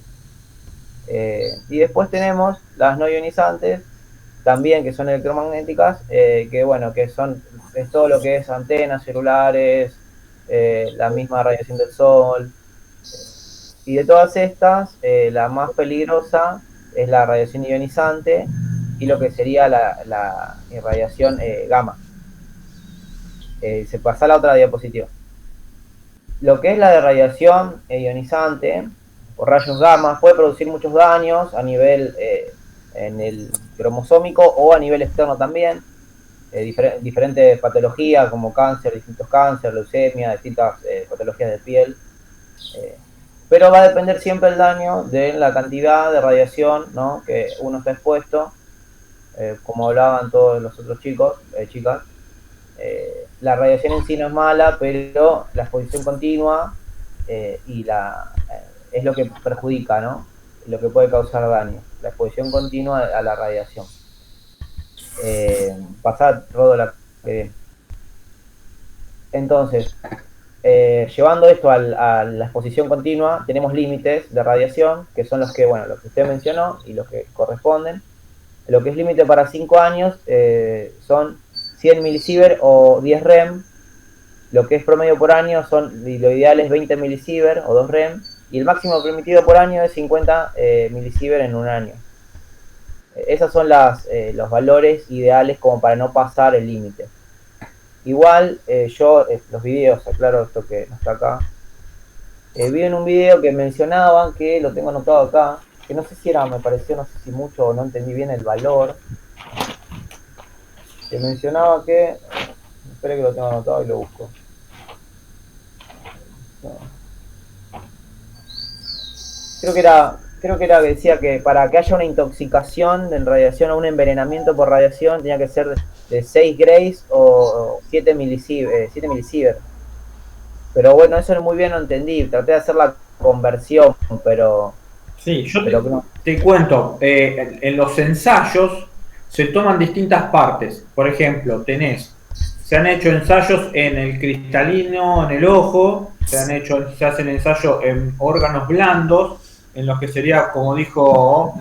Y después tenemos las no ionizantes, también, que son electromagnéticas, que bueno, es todo lo que es antenas celulares, la misma radiación del sol. Y de todas estas, la más peligrosa es la radiación ionizante y lo que sería la irradiación gamma. Se pasa a la otra diapositiva. Lo que es la de radiación ionizante o rayos gamma puede producir muchos daños a nivel en el cromosómico o a nivel externo también. Diferentes patologías como cáncer, distintos cánceres, leucemia, distintas patologías de piel. Pero va a depender siempre el daño de la cantidad de radiación, ¿no?, que uno está expuesto. Como hablaban todos los otros chicos, chicas, la radiación en sí no es mala, pero la exposición continua es lo que perjudica, ¿no?, lo que puede causar daño, la exposición continua a la radiación. Pasad, Rodo, la que viene. Entonces, llevando esto a la exposición continua, tenemos límites de radiación, que son los que usted mencionó y los que corresponden. Lo que es límite para 5 años son 100 milisievert o 10 rem. Lo que es promedio por año y lo ideal es 20 milisievert o 2 rem. Y el máximo permitido por año es 50 milisievert en un año. Esos son los valores ideales como para no pasar el límite. Igual, los videos, aclaro esto que no está acá, vi en un video que mencionaban, que lo tengo anotado acá, que no sé si me pareció, no sé si mucho o no entendí bien el valor, que mencionaba que, espere que lo tengo anotado y lo busco. Creo que era que decía que para que haya una intoxicación en radiación o un envenenamiento por radiación tenía que ser de 6 grays o 7 milisievert. Pero bueno, eso muy bien no entendí. Traté de hacer la conversión, pero... Sí, te cuento. En los ensayos se toman distintas partes. Por ejemplo, se han hecho ensayos en el cristalino, en el ojo, se hacen ensayos en órganos blandos, en los que sería, como dijo,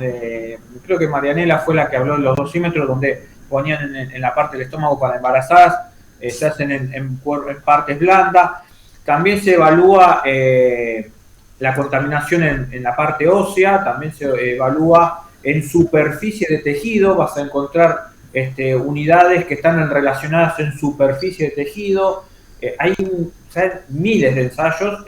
creo que Marianela fue la que habló de los dosímetros, donde ponían en la parte del estómago para embarazadas, se hacen en partes blandas. También se evalúa la contaminación en la parte ósea, también se evalúa en superficie de tejido, vas a encontrar unidades que están relacionadas en superficie de tejido. Hay miles de ensayos.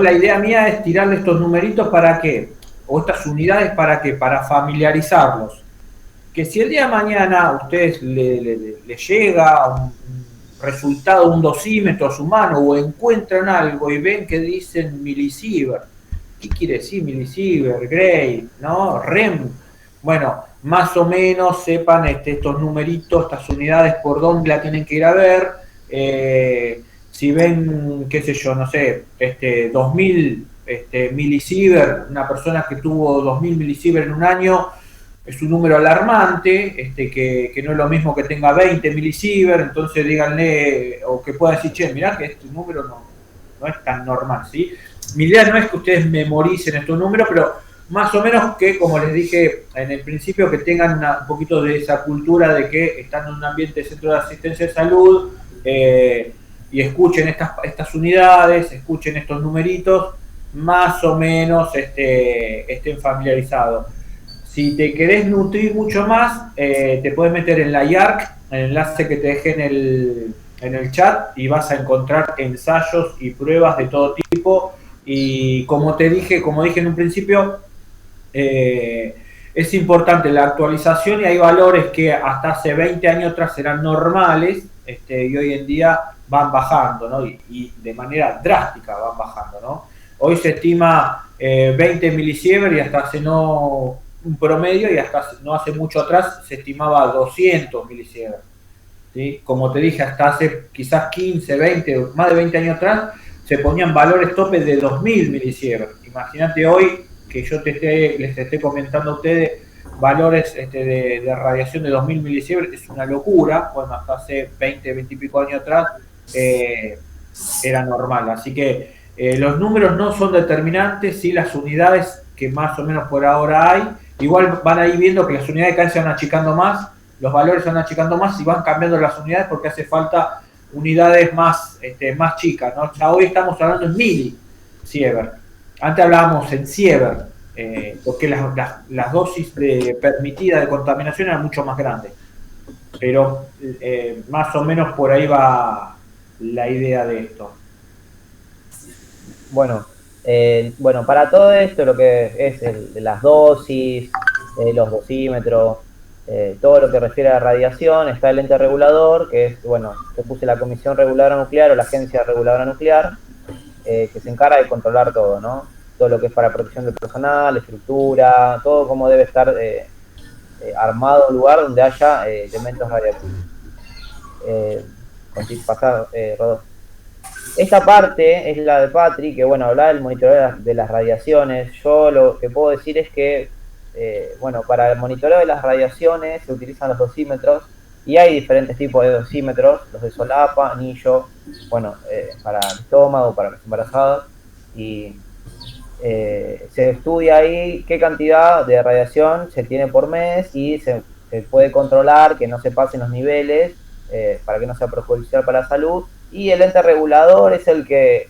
La idea mía es tirarle estos numeritos para qué, o estas unidades para qué, para familiarizarlos. Que si el día de mañana a ustedes le llega un resultado, un dosímetro a su mano, o encuentran algo y ven que dicen milisievert, ¿qué quiere decir milisievert, gray, no, rem? Bueno, más o menos sepan estos numeritos, estas unidades, por dónde la tienen que ir a ver. Si ven, qué sé yo, no sé, 2000 milisievert, una persona que tuvo 2000 milisievert en un año, es un número alarmante, que no es lo mismo que tenga 20 milisievert, entonces díganle, o que pueda decir, che, mirá que este número no es tan normal, ¿sí? Mi idea no es que ustedes memoricen estos números, pero más o menos que, como les dije en el principio, que tengan un poquito de esa cultura de que están en un ambiente de centro de asistencia de salud, y escuchen estas unidades, escuchen estos numeritos, más o menos estén familiarizados. Si te querés nutrir mucho más, te puedes meter en la IARC, el enlace que te dejé en el chat, y vas a encontrar ensayos y pruebas de todo tipo. Y como dije en un principio, es importante la actualización, y hay valores que hasta hace 20 años atrás eran normales, y hoy en día van bajando, ¿no? Y de manera drástica van bajando, ¿no? Hoy se estima 20 milisievert, y hasta hace un promedio, y hasta no hace mucho atrás se estimaba 200 milisievert, ¿sí? Como te dije, hasta hace quizás 15, 20, más de 20 años atrás se ponían valores topes de 2000 milisievert. Imagínate hoy que yo les esté comentando a ustedes valores de radiación de 2000 milisievert es una locura. Bueno, hasta hace 20 y pico años atrás era normal. Así que los números no son determinantes, sí las unidades que más o menos por ahora hay. Igual van a ir viendo que las unidades cada vez se van achicando más, los valores se van achicando más y van cambiando las unidades porque hace falta unidades más chicas, ¿no? Ya hoy estamos hablando en milisievert. Antes hablábamos en sievert, porque las dosis permitidas de contaminación eran mucho más grandes. Pero más o menos por ahí va la idea de esto. Bueno, para todo esto, lo que es las dosis, los dosímetros, todo lo que refiere a radiación, está el ente regulador, que es, se puse la Comisión Reguladora Nuclear o la Agencia Reguladora Nuclear, que se encarga de controlar todo, ¿no? Todo lo que es para protección del personal, estructura, todo como debe estar armado un lugar donde haya elementos radiactivos. Rodolfo. Esta parte es la de Patri, que hablaba del monitoreo de las radiaciones. Yo lo que puedo decir es que, para el monitoreo de las radiaciones se utilizan los dosímetros y hay diferentes tipos de dosímetros, los de solapa, anillo, para el estómago, para los embarazados, y se estudia ahí qué cantidad de radiación se tiene por mes y se puede controlar que no se pasen los niveles para que no sea perjudicial para la salud. Y el ente regulador es el que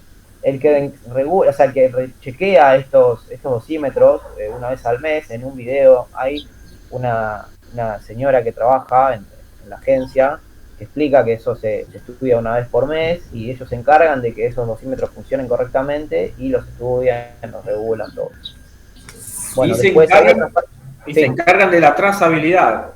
regula, o sea, que chequea estos dosímetros una vez al mes. En un video hay una señora que trabaja en la agencia que explica que eso se estudia una vez por mes y ellos se encargan de que esos dosímetros funcionen correctamente y los estudian, los regulan todos. Bueno, se encargan de la trazabilidad,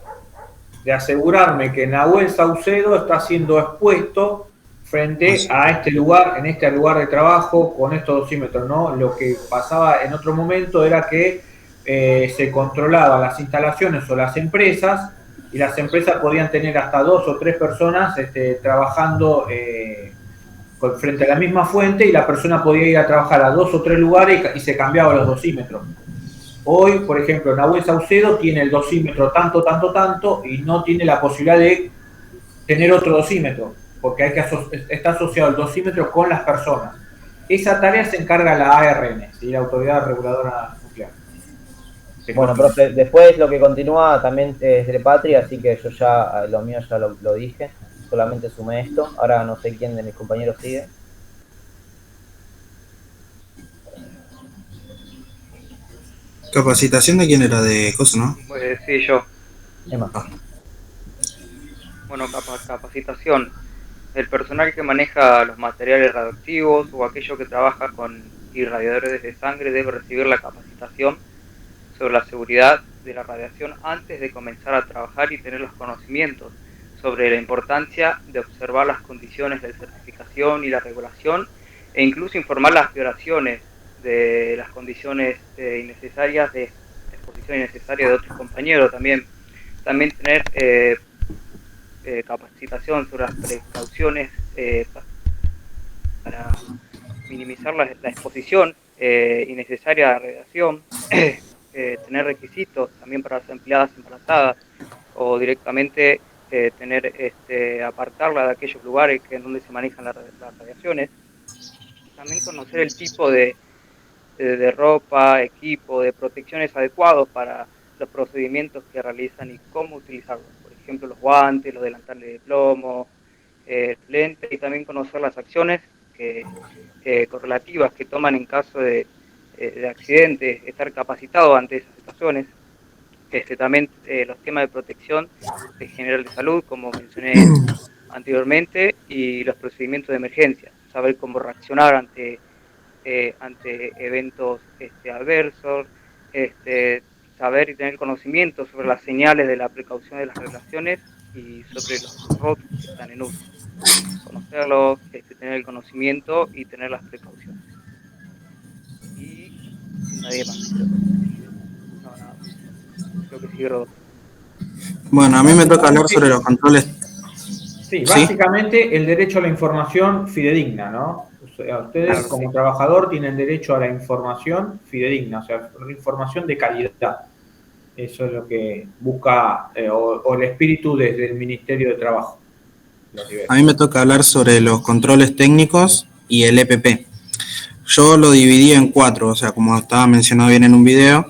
de asegurarme que Nahuel Saucedo está siendo expuesto frente a este lugar, en este lugar de trabajo, con estos dosímetros, ¿no? Lo que pasaba en otro momento era que se controlaban las instalaciones o las empresas, y las empresas podían tener hasta 2 o 3 personas trabajando frente a la misma fuente, y la persona podía ir a trabajar a 2 o 3 lugares y se cambiaban los dosímetros. Hoy, por ejemplo, Nahuel Saucedo tiene el dosímetro tanto, y no tiene la posibilidad de tener otro dosímetro, porque está asociado el dosímetro con las personas. Esa tarea se encarga la ARN, ¿sí? La Autoridad Reguladora Nuclear. Bueno, profe, después lo que continúa también es de Patri, así que yo ya, lo mío ya lo dije, solamente sumé esto. Ahora no sé quién de mis compañeros sigue. ¿Capacitación de quién era? ¿De cosa, no? Sí, yo. Emma. Bueno, capacitación. El personal que maneja los materiales radioactivos o aquello que trabaja con irradiadores de sangre debe recibir la capacitación sobre la seguridad de la radiación antes de comenzar a trabajar y tener los conocimientos sobre la importancia de observar las condiciones de certificación y la regulación, e incluso informar las violaciones de las condiciones innecesarias de exposición innecesaria de otros compañeros. También tener capacitación sobre las precauciones para minimizar la exposición innecesaria a la radiación, tener requisitos también para las empleadas embarazadas, o directamente apartarla de aquellos lugares en donde se manejan las radiaciones. También conocer el tipo de ropa, equipo, de protecciones adecuados para los procedimientos que realizan y cómo utilizarlos. Por ejemplo, los guantes, los delantales de plomo, lentes, y también conocer las acciones correlativas que toman en caso de accidentes, estar capacitado ante esas situaciones. También los temas de protección general de salud, como mencioné anteriormente, y los procedimientos de emergencia, saber cómo reaccionar ante eventos adversos, saber y tener conocimiento sobre las señales de la precaución de las relaciones y sobre los robots que están en uso. Conocerlos, tener el conocimiento y tener las precauciones. Y nadie más. No, nada. Creo que sí, Rodolfo. Bueno, a mí me toca hablar sobre los controles. Sí, básicamente el derecho a la información fidedigna, ¿no? O sea, ustedes como trabajador tienen derecho a la información fidedigna, o sea, información de calidad. Eso es lo que busca o el espíritu desde el Ministerio de Trabajo. A mí me toca hablar sobre los controles técnicos y el EPP. Yo lo dividí en 4, o sea, como estaba mencionado bien en un video,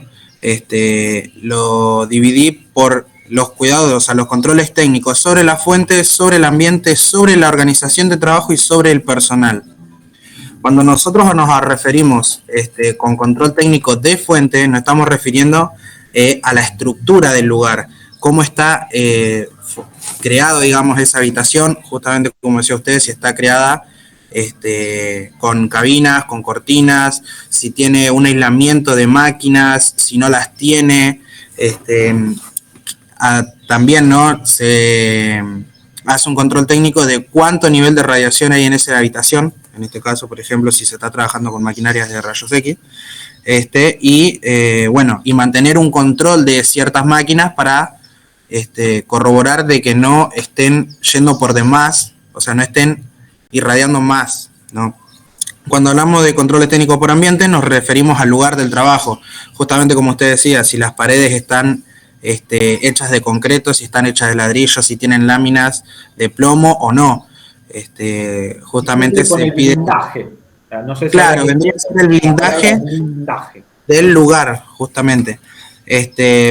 lo dividí por los cuidados, o sea, los controles técnicos sobre la fuente, sobre el ambiente, sobre la organización de trabajo y sobre el personal. Cuando nosotros nos referimos con control técnico de fuente, nos estamos refiriendo a la estructura del lugar, cómo está creado, digamos, esa habitación, justamente como decía usted, si está creada con cabinas, con cortinas, si tiene un aislamiento de máquinas, si no las tiene, también no se hace un control técnico de cuánto nivel de radiación hay en esa habitación, en este caso, por ejemplo, si se está trabajando con maquinarias de rayos X, y mantener un control de ciertas máquinas para corroborar de que no estén yendo por demás, o sea, no estén irradiando más, ¿no? Cuando hablamos de controles técnicos por ambiente, nos referimos al lugar del trabajo. Justamente como usted decía, si las paredes están hechas de concreto, si están hechas de ladrillo, si tienen láminas de plomo o no. Justamente se pide... Blindaje. No sé si claro, vendría a ser el blindaje del lugar, justamente.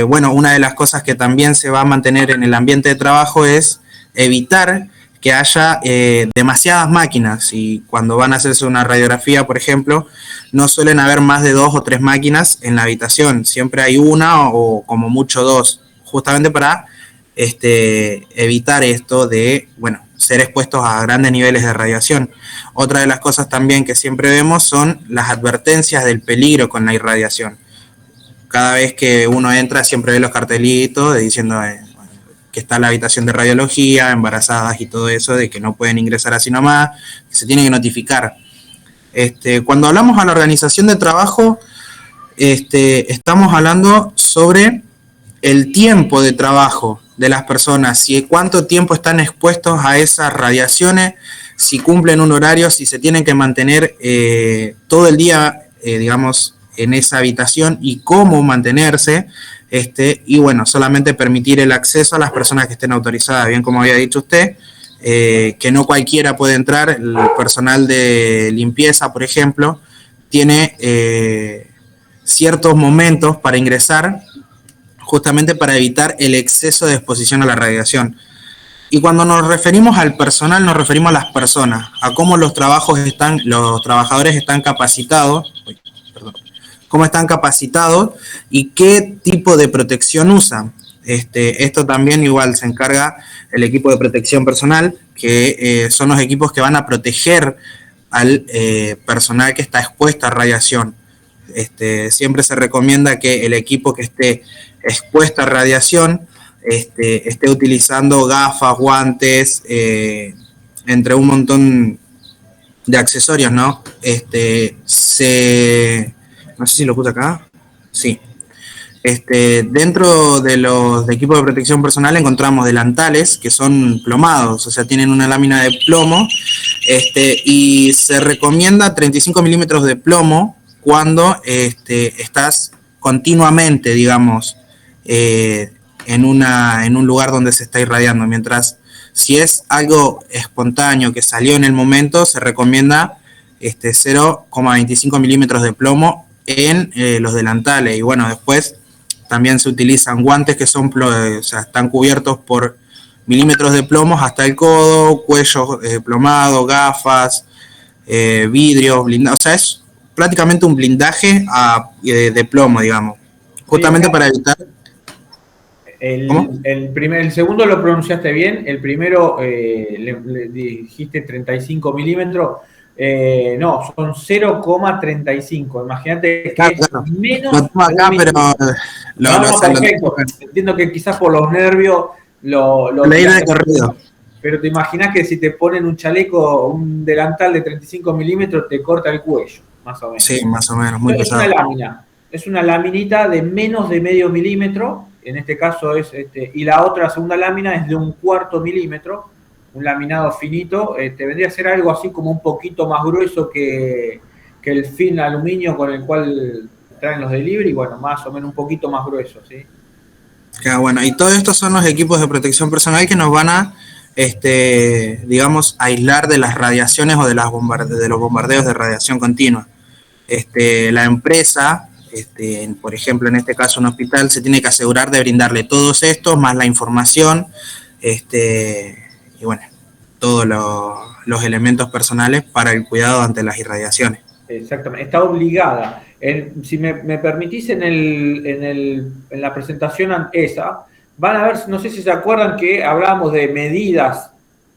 Una de las cosas que también se va a mantener en el ambiente de trabajo es evitar que haya demasiadas máquinas, y cuando van a hacerse una radiografía, por ejemplo, no suelen haber más de 2 o 3 máquinas en la habitación, siempre hay una o como mucho 2, justamente para evitar esto de, ser expuestos a grandes niveles de radiación. Otra de las cosas también que siempre vemos son las advertencias del peligro con la irradiación. Cada vez que uno entra siempre ve los cartelitos diciendo que está la habitación de radiología, embarazadas y todo eso, de que no pueden ingresar así nomás, que se tiene que notificar. Cuando hablamos a la organización de trabajo, estamos hablando sobre el tiempo de trabajo de las personas, y cuánto tiempo están expuestos a esas radiaciones, si cumplen un horario, si se tienen que mantener todo el día, en esa habitación, y cómo mantenerse, solamente permitir el acceso a las personas que estén autorizadas, bien como había dicho usted, que no cualquiera puede entrar. El personal de limpieza, por ejemplo, tiene ciertos momentos para ingresar, justamente para evitar el exceso de exposición a la radiación. Y cuando nos referimos al personal, nos referimos a las personas, a cómo los trabajadores están capacitados, y qué tipo de protección usan. Esto también igual se encarga el equipo de protección personal, que son los equipos que van a proteger al personal que está expuesto a radiación. Siempre se recomienda que el equipo que esté expuesto a radiación esté utilizando gafas, guantes, entre un montón de accesorios, ¿no? No sé si lo puse acá. Sí. Dentro de los equipos de protección personal encontramos delantales que son plomados, o sea, tienen una lámina de plomo, y se recomienda 35 milímetros de plomo cuando estás continuamente, en un lugar donde se está irradiando, mientras si es algo espontáneo que salió en el momento, se recomienda 0,25 milímetros de plomo en los delantales. Y después también se utilizan guantes que son están cubiertos por milímetros de plomos hasta el codo, cuello plomado, gafas, vidrios, blindados. O sea, es prácticamente un blindaje de plomo, justamente para evitar... El segundo lo pronunciaste bien, el primero le dijiste 35 milímetros. No, son 0,35. Imagínate que es menos. No tengo acá, pero perfecto. Entiendo que quizás por los nervios lo leí de corrido. Pero te imaginas que si te ponen un chaleco, un delantal de 35 milímetros, te corta el cuello, más o menos. Sí, más o menos, muy pesado. Es una lámina, es una laminita de menos de medio milímetro. En este caso es y la segunda lámina es de 1/4 milímetro. un laminado finito, vendría a ser algo así como un poquito más grueso que el film aluminio con el cual traen los delivery, bueno, más o menos un poquito más grueso, ¿sí? Bueno, y todos estos son los equipos de protección personal que nos van a, digamos, aislar de las radiaciones o de los bombardeos de radiación continua. La empresa, por ejemplo, en este caso un hospital, se tiene que asegurar de brindarle todos estos, más la información, y bueno, todos los elementos personales para el cuidado ante las irradiaciones. Exactamente, está obligada. Si me permitís, en la presentación esa, van a ver, no sé si se acuerdan que hablábamos de medidas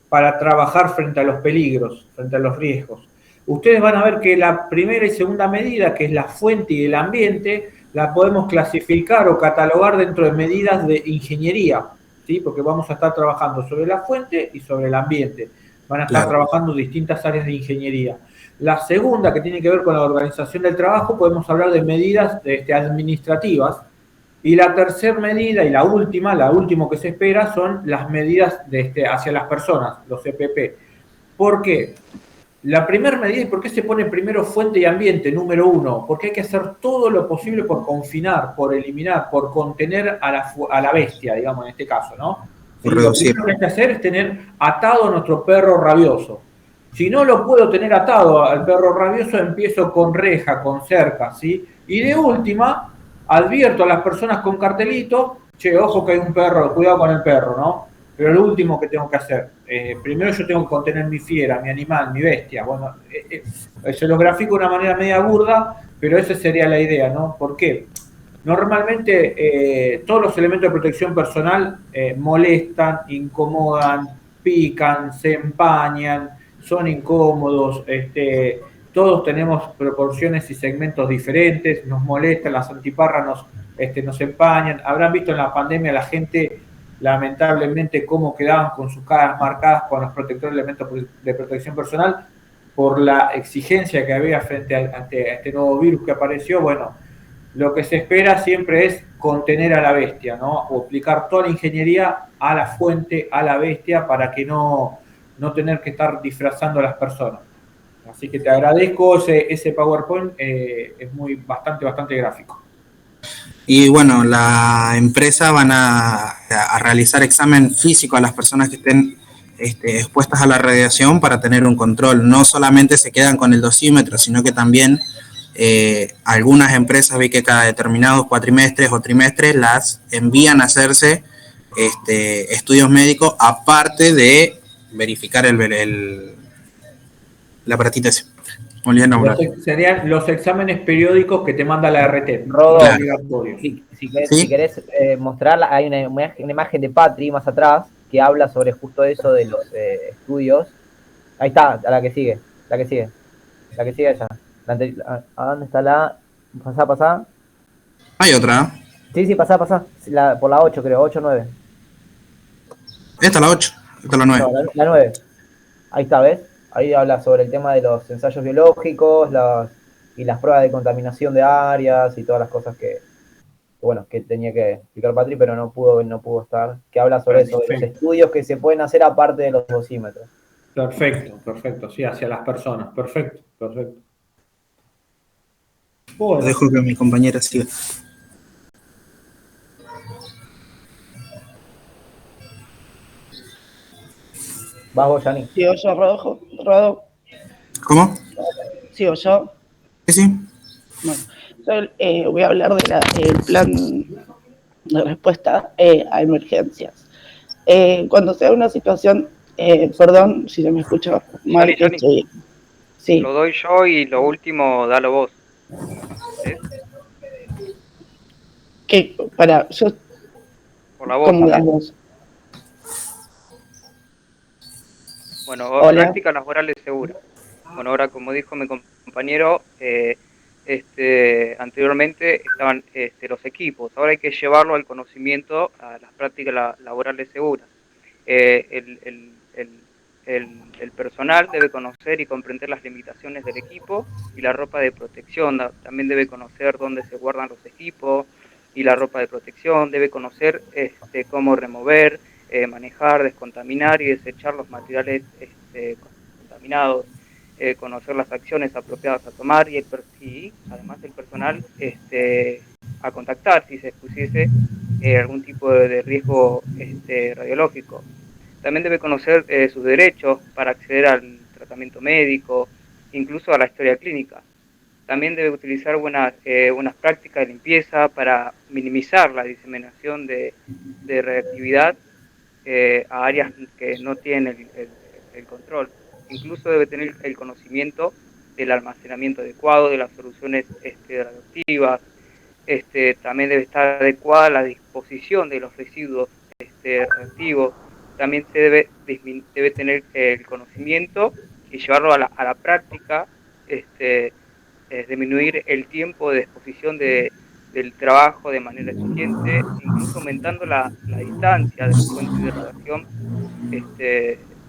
para trabajar frente a los peligros, frente a los riesgos. Ustedes van a ver que la primera y segunda medida, que es la fuente y el ambiente, la podemos clasificar o catalogar dentro de medidas de ingeniería, ¿sí? Porque vamos a estar trabajando sobre la fuente y sobre el ambiente. Van a estar trabajando distintas áreas de ingeniería. La segunda, que tiene que ver con la organización del trabajo, podemos hablar de medidas administrativas. Y la tercera medida y la última que se espera son las medidas hacia las personas, los EPP. ¿Por qué? La primera medida, ¿y por qué se pone primero fuente y ambiente, número 1? Porque hay que hacer todo lo posible por confinar, por eliminar, por contener a la bestia, digamos, en este caso, ¿no? Por reducir. Lo que hay que hacer es tener atado a nuestro perro rabioso. Si no lo puedo tener atado al perro rabioso, empiezo con reja, con cerca, ¿sí? Y de última, advierto a las personas con cartelito, che, ojo que hay un perro, cuidado con el perro, ¿no? Pero lo último que tengo que hacer, primero yo tengo que contener mi fiera, mi animal, mi bestia. Bueno, se lo grafico de una manera media burda, pero esa sería la idea, ¿no? ¿Por qué? Normalmente todos los elementos de protección personal molestan, incomodan, pican, se empañan, son incómodos, todos tenemos proporciones y segmentos diferentes, nos molestan, las antiparras nos empañan. Habrán visto en la pandemia la gente, lamentablemente, cómo quedaban con sus caras marcadas con los protectores de elementos de protección personal por la exigencia que había frente a este nuevo virus que apareció. Bueno, lo que se espera siempre es contener a la bestia, ¿no? O aplicar toda la ingeniería a la fuente, a la bestia, para que no tener que estar disfrazando a las personas. Así que te agradezco ese PowerPoint, es bastante gráfico. Y bueno, la empresa van a realizar examen físico a las personas que estén expuestas a la radiación para tener un control. No solamente se quedan con el dosímetro, sino que también algunas empresas, vi que cada determinados cuatrimestres o trimestres las envían a hacerse estudios médicos, aparte de verificar el aparatito ese. Serían los exámenes periódicos que te manda la RT. Rodo, si querés mostrarla, hay una imagen de Patri más atrás que habla sobre justo eso de los estudios. Ahí está, a la que sigue allá. ¿A dónde está la? Pasá. Hay otra. Sí, pasá. Por la 8, creo, 8, 9. Esta es la 8, esta es la 9. No, la 9. Ahí está, ¿ves? Ahí habla sobre el tema de los ensayos biológicos y las pruebas de contaminación de áreas y todas las cosas que tenía que explicar Patri, pero no pudo estar. Que habla sobre eso, de los estudios que se pueden hacer aparte de los dosímetros. Perfecto, sí, hacia las personas. Perfecto. Bueno. Dejo que mi compañera siga. ¿Vas vos, Yanni? ¿Sigo yo, Rodo? ¿Cómo? ¿Sigo yo? Sí. Bueno, yo voy a hablar del plan de respuesta a emergencias. Cuando sea una situación, perdón si se me escucha mal. Sí. Lo doy yo y lo último, dalo vos. ¿Sí? Yo... Por la voz. ¿Cómo das vos? Bueno, prácticas laborales seguras. Bueno, ahora como dijo mi compañero, anteriormente estaban los equipos, ahora hay que llevarlo al conocimiento a las prácticas laborales seguras. El personal debe conocer y comprender las limitaciones del equipo y la ropa de protección, también debe conocer dónde se guardan los equipos y la ropa de protección, debe conocer cómo remover, manejar, descontaminar y desechar los materiales contaminados, conocer las acciones apropiadas a tomar y además el personal a contactar si se expusiese algún tipo de riesgo radiológico. También debe conocer sus derechos para acceder al tratamiento médico, incluso a la historia clínica. También debe utilizar buenas prácticas de limpieza para minimizar la diseminación de radiactividad a áreas que no tienen el control. Incluso debe tener el conocimiento del almacenamiento adecuado de las soluciones radioactivas. También debe estar adecuada la disposición de los residuos radioactivos. También se debe tener el conocimiento y llevarlo a la práctica, disminuir el tiempo de exposición del trabajo de manera eficiente, incluso aumentando la distancia de las fuentes de radiación,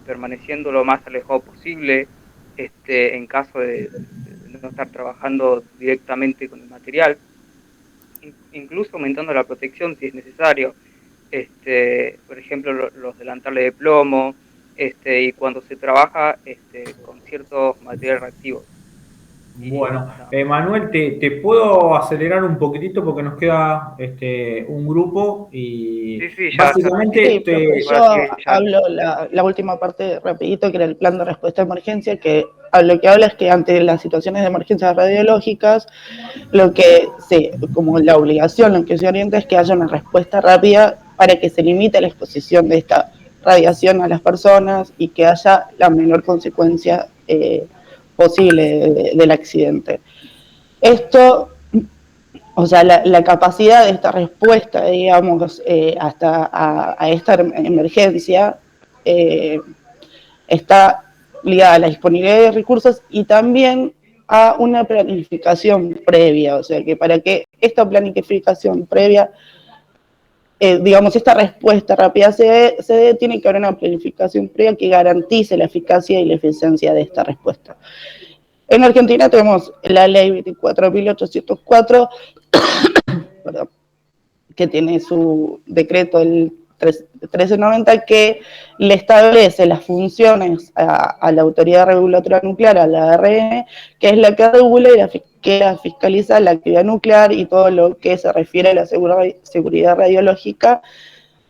permaneciendo lo más alejado posible, en caso de no estar trabajando directamente con el material, incluso aumentando la protección si es necesario, por ejemplo los delantales de plomo, y cuando se trabaja con ciertos materiales reactivos. Bueno, Manuel, te puedo acelerar un poquitito porque nos queda un grupo y básicamente yo hablo la última parte rapidito, que era el plan de respuesta a emergencia, que lo que habla es que ante las situaciones de emergencias radiológicas, como la obligación, lo que se orienta es que haya una respuesta rápida para que se limite la exposición de esta radiación a las personas y que haya la menor consecuencia posible del accidente. Esto, o sea, la capacidad de esta respuesta, digamos, a esta emergencia está ligada a la disponibilidad de recursos y también a una planificación previa, o sea, que para que esta planificación previa, digamos, esta respuesta rápida se dé, tiene que haber una planificación previa que garantice la eficacia y la eficiencia de esta respuesta. En Argentina tenemos la ley 24.804, perdón, que tiene su decreto el 1390, que le establece las funciones a la Autoridad Regulatoria Nuclear, a la ARN, que es la que regula y que fiscaliza la actividad nuclear y todo lo que se refiere a la seguridad radiológica.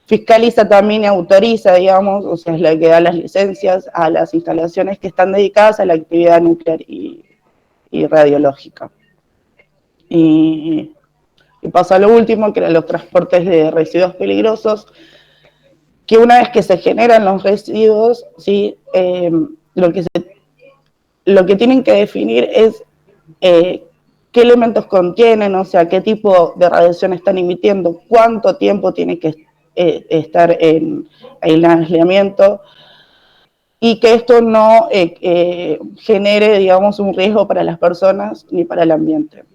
Fiscaliza también y autoriza, digamos, o sea, es la que da las licencias a las instalaciones que están dedicadas a la actividad nuclear y radiológica. Y pasa lo último, que eran los transportes de residuos peligrosos, que una vez que se generan los residuos, ¿sí? Lo que tienen que definir es qué elementos contienen, o sea, qué tipo de radiación están emitiendo, cuánto tiempo tiene que estar en aislamiento, y que esto no genere, digamos, un riesgo para las personas ni para el ambiente.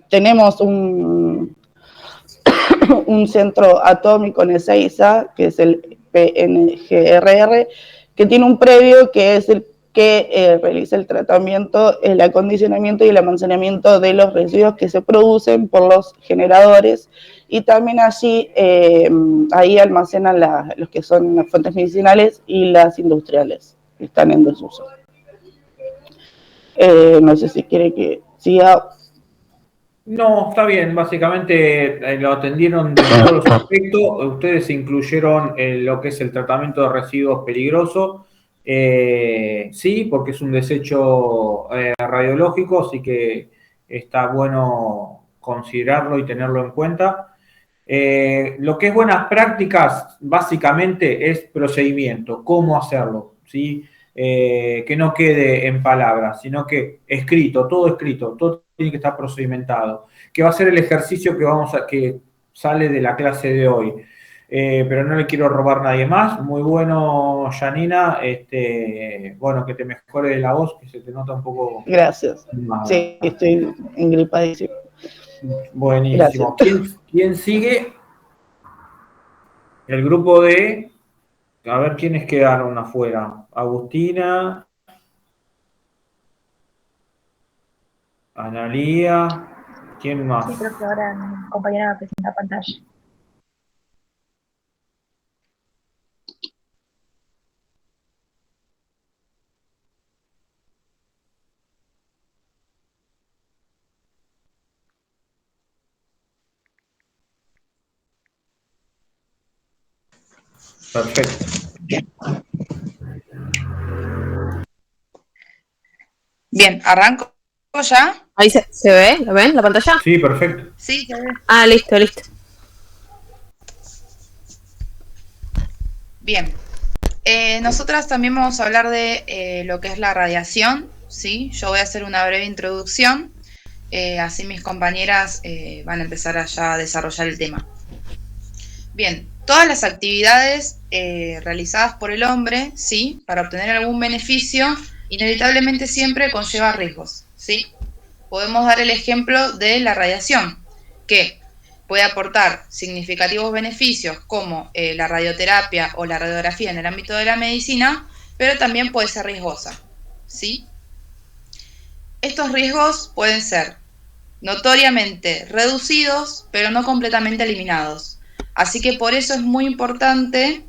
Tenemos un centro atómico en Ezeiza, que es el PNGRR, que tiene un previo que es el que realiza el tratamiento, el acondicionamiento y el almacenamiento de los residuos que se producen por los generadores, y también allí ahí almacenan los que son las fuentes medicinales y las industriales, que están en desuso. No sé si quiere que siga. No, está bien, básicamente lo atendieron de todos los aspectos. Ustedes incluyeron lo que es el tratamiento de residuos peligrosos, sí, porque es un desecho radiológico, así que está bueno considerarlo y tenerlo en cuenta. Lo que es buenas prácticas, básicamente, es procedimiento, cómo hacerlo, ¿sí? Que no quede en palabras, sino que escrito, todo tiene que estar procedimentado, que va a ser el ejercicio que sale de la clase de hoy. Pero no le quiero robar a nadie más. Muy bueno, Janina, bueno, que te mejore la voz, que se te nota un poco. Gracias. Sí, estoy engripadísimo. Buenísimo. ¿Quién sigue? El grupo de... A ver quiénes quedaron afuera. Agustina, Analía, ¿quién más? Sí, creo que ahora mi compañera va a presentar pantalla. Perfecto. Bien, arranco ya. Ahí se ve, ¿lo ven? ¿La pantalla? Sí, perfecto. Sí, se ve. Ah, listo, listo. Bien. Nosotras también vamos a hablar de lo que es la radiación, ¿sí? Yo voy a hacer una breve introducción, así mis compañeras van a empezar a desarrollar el tema. Bien, todas las actividades realizadas por el hombre, ¿sí? Para obtener algún beneficio, inevitablemente siempre conlleva riesgos, ¿sí? Podemos dar el ejemplo de la radiación, que puede aportar significativos beneficios como la radioterapia o la radiografía en el ámbito de la medicina, pero también puede ser riesgosa, ¿sí? Estos riesgos pueden ser notoriamente reducidos, pero no completamente eliminados. Así que por eso es muy importante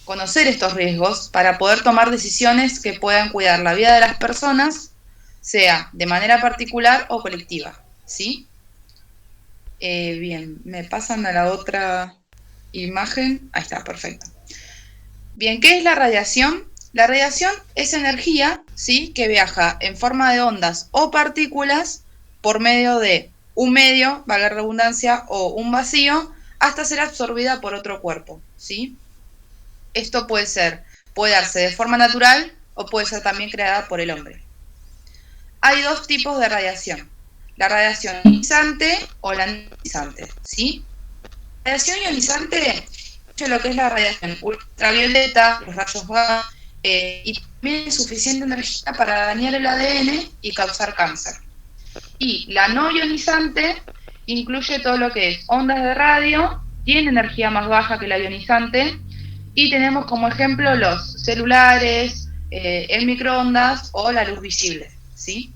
conocer estos riesgos para poder tomar decisiones que puedan cuidar la vida de las personas, sea de manera particular o colectiva, ¿sí? Bien, me pasan a la otra imagen. Ahí está, perfecto. Bien, ¿qué es la radiación? La radiación es energía, ¿sí? Que viaja en forma de ondas o partículas por medio de un medio, valga la redundancia, o un vacío, hasta ser absorbida por otro cuerpo, ¿sí? Esto puede darse de forma natural o puede ser también creada por el hombre. Hay dos tipos de radiación. La radiación ionizante o la no ionizante, ¿sí? La radiación ionizante es lo que es la radiación ultravioleta, los rayos gamma, y también es suficiente energía para dañar el ADN y causar cáncer. Y la no ionizante incluye todo lo que es ondas de radio, tiene energía más baja que la ionizante, y tenemos como ejemplo los celulares, el microondas o la luz visible, ¿sí?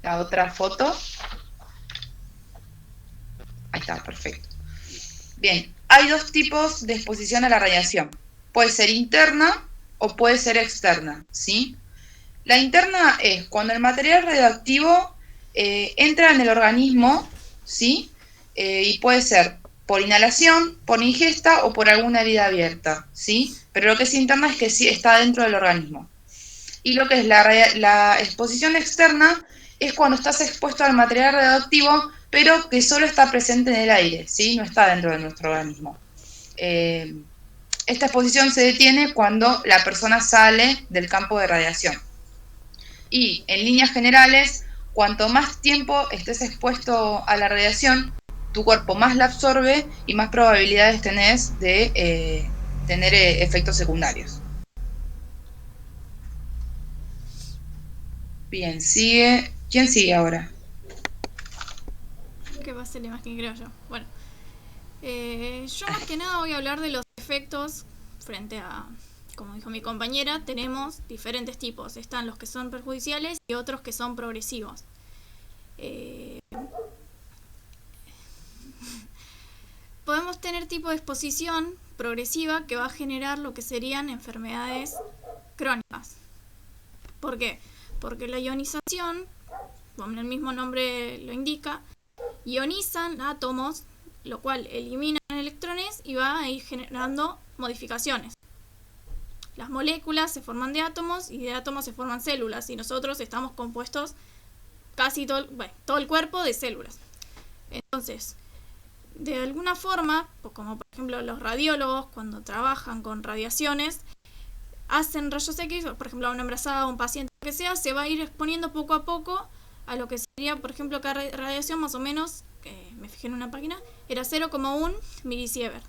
La otra foto. Ahí está, perfecto. Bien, hay dos tipos de exposición a la radiación. Puede ser interna o puede ser externa, ¿sí? La interna es cuando el material radioactivo entra en el organismo, ¿sí? Y puede ser por inhalación, por ingesta o por alguna herida abierta, ¿sí? Pero lo que es interna es que sí está dentro del organismo. Y lo que es la exposición externa es cuando estás expuesto al material radioactivo, pero que solo está presente en el aire, ¿sí? No está dentro de nuestro organismo. Esta exposición se detiene cuando la persona sale del campo de radiación. Y en líneas generales, cuanto más tiempo estés expuesto a la radiación, tu cuerpo más la absorbe y más probabilidades tenés de tener efectos secundarios. Bien, sigue. ¿Quién sigue ahora? Que va a ser la imagen, creo yo. Bueno, yo más que nada voy a hablar de los efectos frente a, como dijo mi compañera, tenemos diferentes tipos. Están los que son perjudiciales y otros que son progresivos. Podemos tener tipo de exposición progresiva que va a generar lo que serían enfermedades crónicas. ¿Por qué? Porque la ionización, como el mismo nombre lo indica, ionizan átomos, lo cual elimina electrones y va a ir generando modificaciones. Las moléculas se forman de átomos y de átomos se forman células, y nosotros estamos compuestos casi todo el cuerpo de células. Entonces, de alguna forma, como por ejemplo los radiólogos cuando trabajan con radiaciones, hacen rayos X, por ejemplo a una embarazada, a un paciente, que sea, se va a ir exponiendo poco a poco a lo que sería, por ejemplo, cada radiación más o menos, que me fijé en una página, era 0,1 milisievert.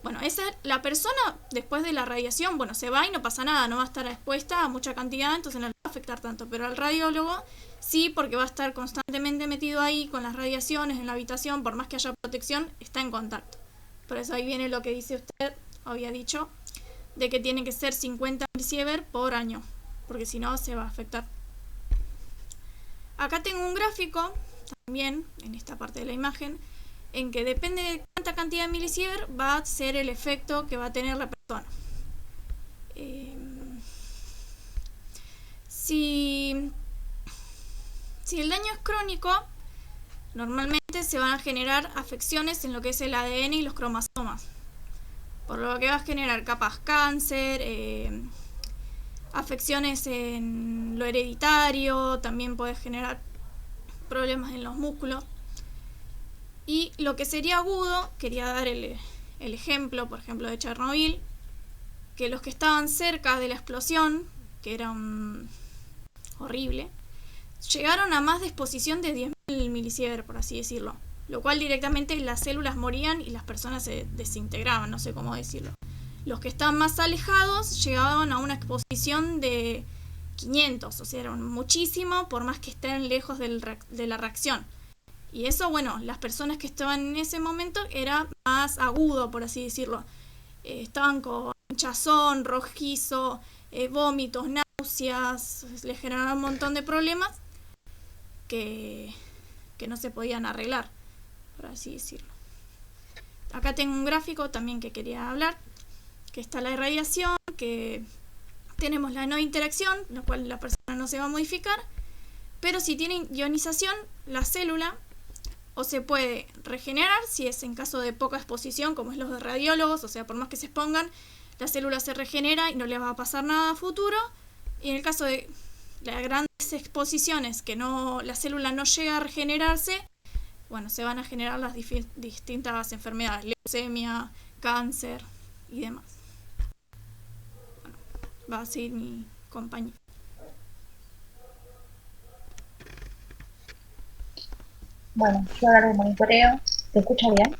Bueno, la persona después de la radiación, bueno, se va y no pasa nada, no va a estar expuesta a mucha cantidad, entonces no le va a afectar tanto, pero al radiólogo sí, porque va a estar constantemente metido ahí con las radiaciones en la habitación, por más que haya protección, está en contacto. Por eso ahí viene lo que dice usted, había dicho, de que tiene que ser 50 milisievert por año, porque si no se va a afectar. Acá tengo un gráfico, también en esta parte de la imagen, en que depende de cuánta cantidad de milisievert va a ser el efecto que va a tener la persona. Si el daño es crónico, normalmente se van a generar afecciones en lo que es el ADN y los cromosomas. Por lo que va a generar capaz cáncer, afecciones en lo hereditario, también puede generar problemas en los músculos. Y lo que sería agudo, quería dar el ejemplo, por ejemplo, de Chernobyl, que los que estaban cerca de la explosión, que era horrible, llegaron a más de exposición de 10.000 milisievert, por así decirlo, lo cual directamente las células morían y las personas se desintegraban, no sé cómo decirlo. Los que estaban más alejados llegaban a una exposición de 500, o sea, era muchísimo, por más que estén lejos de la reacción. Y eso, bueno, las personas que estaban en ese momento era más agudo, por así decirlo. Estaban con hinchazón, rojizo, vómitos, náuseas, les generaron un montón de problemas que no se podían arreglar, por así decirlo. Acá tengo un gráfico también que quería hablar, que está la irradiación, que tenemos la no interacción, lo cual la persona no se va a modificar, pero si tiene ionización, la célula o se puede regenerar, si es en caso de poca exposición, como es los de radiólogos, o sea, por más que se expongan, la célula se regenera y no le va a pasar nada a futuro, y en el caso de las grandes exposiciones que la célula no llega a regenerarse, bueno, se van a generar las distintas enfermedades, leucemia, cáncer y demás. Bueno, va a seguir mi compañero. Bueno, yo voy a hablar de monitoreo. ¿Se escucha bien?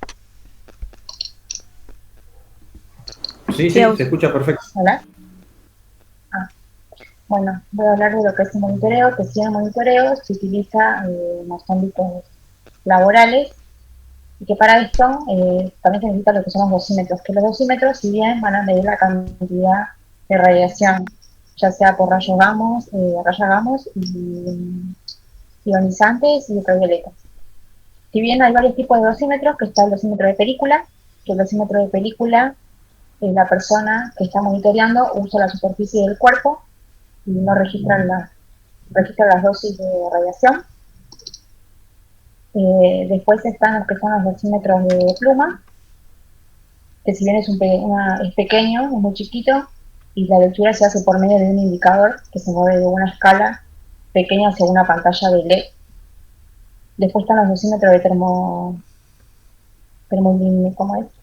Sí, se escucha perfecto. ¿Hola? Bueno, voy a hablar de lo que es el monitoreo, que si el monitoreo se utiliza en los ámbitos laborales y que para esto también se necesita lo que son los dosímetros, que los dosímetros, si bien van a medir la cantidad de radiación, ya sea por rayos gamma, ionizantes y ultravioletas. Si bien hay varios tipos de dosímetros, que está el dosímetro de película, que el dosímetro de película, la persona que está monitoreando usa la superficie del cuerpo y no registra las dosis de radiación. Después están los que son los dosímetros de pluma, que si bien es pequeño, es muy chiquito, y la lectura se hace por medio de un indicador que se mueve de una escala pequeña hacia una pantalla de LED. Después están los dosímetros de